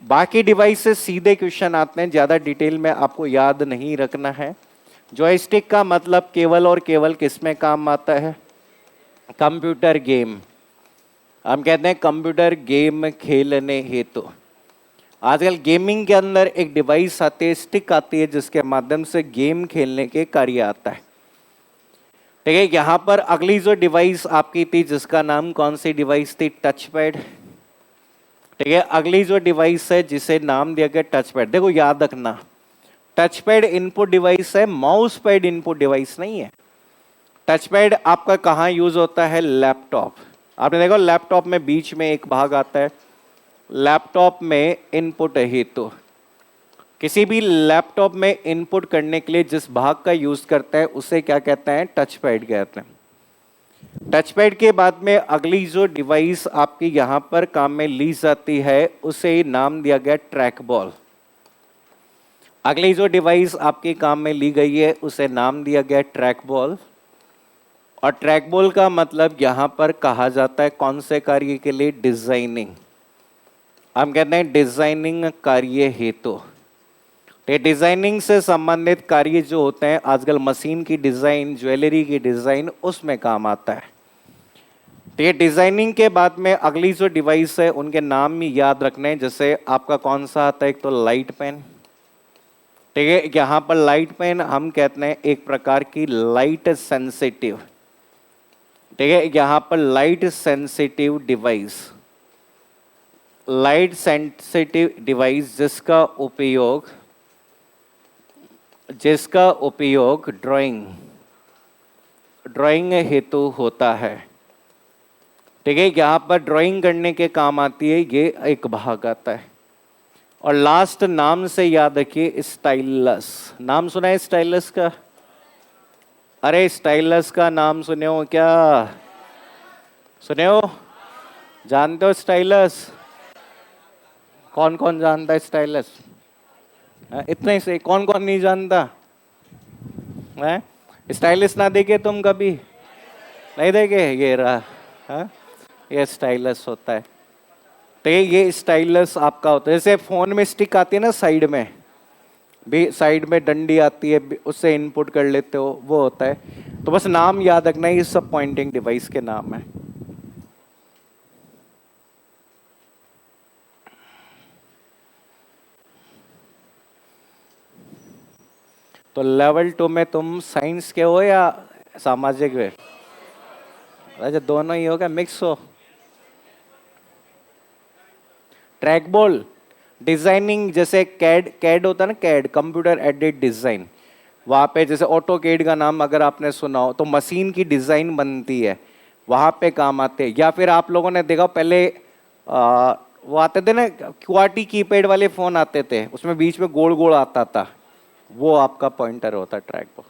S1: बाकी डिवाइस से सीधे क्वेश्चन आते हैं, ज्यादा डिटेल में आपको याद नहीं रखना है। जॉयस्टिक का मतलब केवल और केवल किस में काम आता है? Computer game. हम कहते हैं कंप्यूटर गेम खेलने हेतु। आजकल गेमिंग के अंदर एक डिवाइस आती है, स्टिक आती है, जिसके माध्यम से गेम खेलने के कार्य आता है। ठीक है, यहाँ पर अगली जो डिवाइस आपकी थी जिसका नाम कौन सी डिवाइस थी? Touch pad. ठीक है, अगली जो डिवाइस है जिसे नाम दिया गया टच पैड। देखो याद रखना, टच पैड इनपुट डिवाइस है, माउस पैड इनपुट डिवाइस नहीं है। टच पैड आपका कहाँ यूज होता है? लैपटॉप। आपने देखो लैपटॉप में बीच में एक भाग आता है, लैपटॉप में इनपुट हेतु। किसी भी लैपटॉप में इनपुट करने के लिए जिस भाग का यूज करते हैं उसे क्या कहते हैं? टच पैड कहते हैं। टच पैड के बाद में अगली जो डिवाइस आपकी यहां पर काम में ली जाती है उसे नाम दिया गया ट्रैक बॉल। अगली जो डिवाइस आपके काम में ली गई है उसे नाम दिया गया ट्रैक बॉल। और ट्रैक बॉल का मतलब यहां पर कहा जाता है कौन से कार्य के लिए? डिजाइनिंग। हम कहते हैं डिजाइनिंग कार्य हेतु। तो डिजाइनिंग से संबंधित कार्य जो होते हैं आजकल मशीन की डिजाइन, ज्वेलरी की डिजाइन, उसमें काम आता है। तो ये डिजाइनिंग के बाद में अगली जो डिवाइस है उनके नाम भी याद रखने हैं। जैसे आपका कौन सा आता है? एक तो लाइट पेन। ठीक है, यहां पर लाइट पेन हम कहते हैं एक प्रकार की लाइट सेंसिटिव। ठीक है, यहां पर light sensitive device, light sensitive device जिसका उपयोग ड्राइंग हेतु होता है। ठीक है, यहां पर ड्राइंग करने के काम आती है, ये एक भाग आता है। और लास्ट नाम से याद रखिए स्टाइलस। नाम सुना है स्टाइलस का? अरे स्टाइलस का नाम सुने हो क्या? सुने हो? जानते हो स्टाइलस? कौन कौन जानता है स्टाइलस? इतना ही सही, कौन कौन नहीं जानता है? स्टाइलिस ना देखे तुम कभी? नहीं देखे? ये रहा है, ये स्टाइलस होता है। तो ये स्टाइलस आपका होता है। जैसे फोन में स्टिक आती है ना, साइड में भी, साइड में डंडी आती है, उससे इनपुट कर लेते हो, वो होता है। तो बस नाम याद रखना, ये सब पॉइंटिंग डिवाइस के नाम है। तो लेवल 2 में तुम साइंस के हो या सामाजिक में? अच्छा, दोनों ही हो क्या? मिक्स हो? ट्रैक बॉल डिजाइनिंग, जैसे कैड होता है ना, कैड कंप्यूटर एडेड डिजाइन। वहां पे जैसे ऑटो कैड का नाम अगर आपने सुना हो, तो मशीन की डिजाइन बनती है, वहां पे काम आते हैं। या फिर आप लोगों ने देखा पहले वो आते थे ना, क्वाटी कीपैड वाले फोन आते थे, उसमें बीच में गोल गोल आता था, वो आपका पॉइंटर होता है ट्रैक बॉल।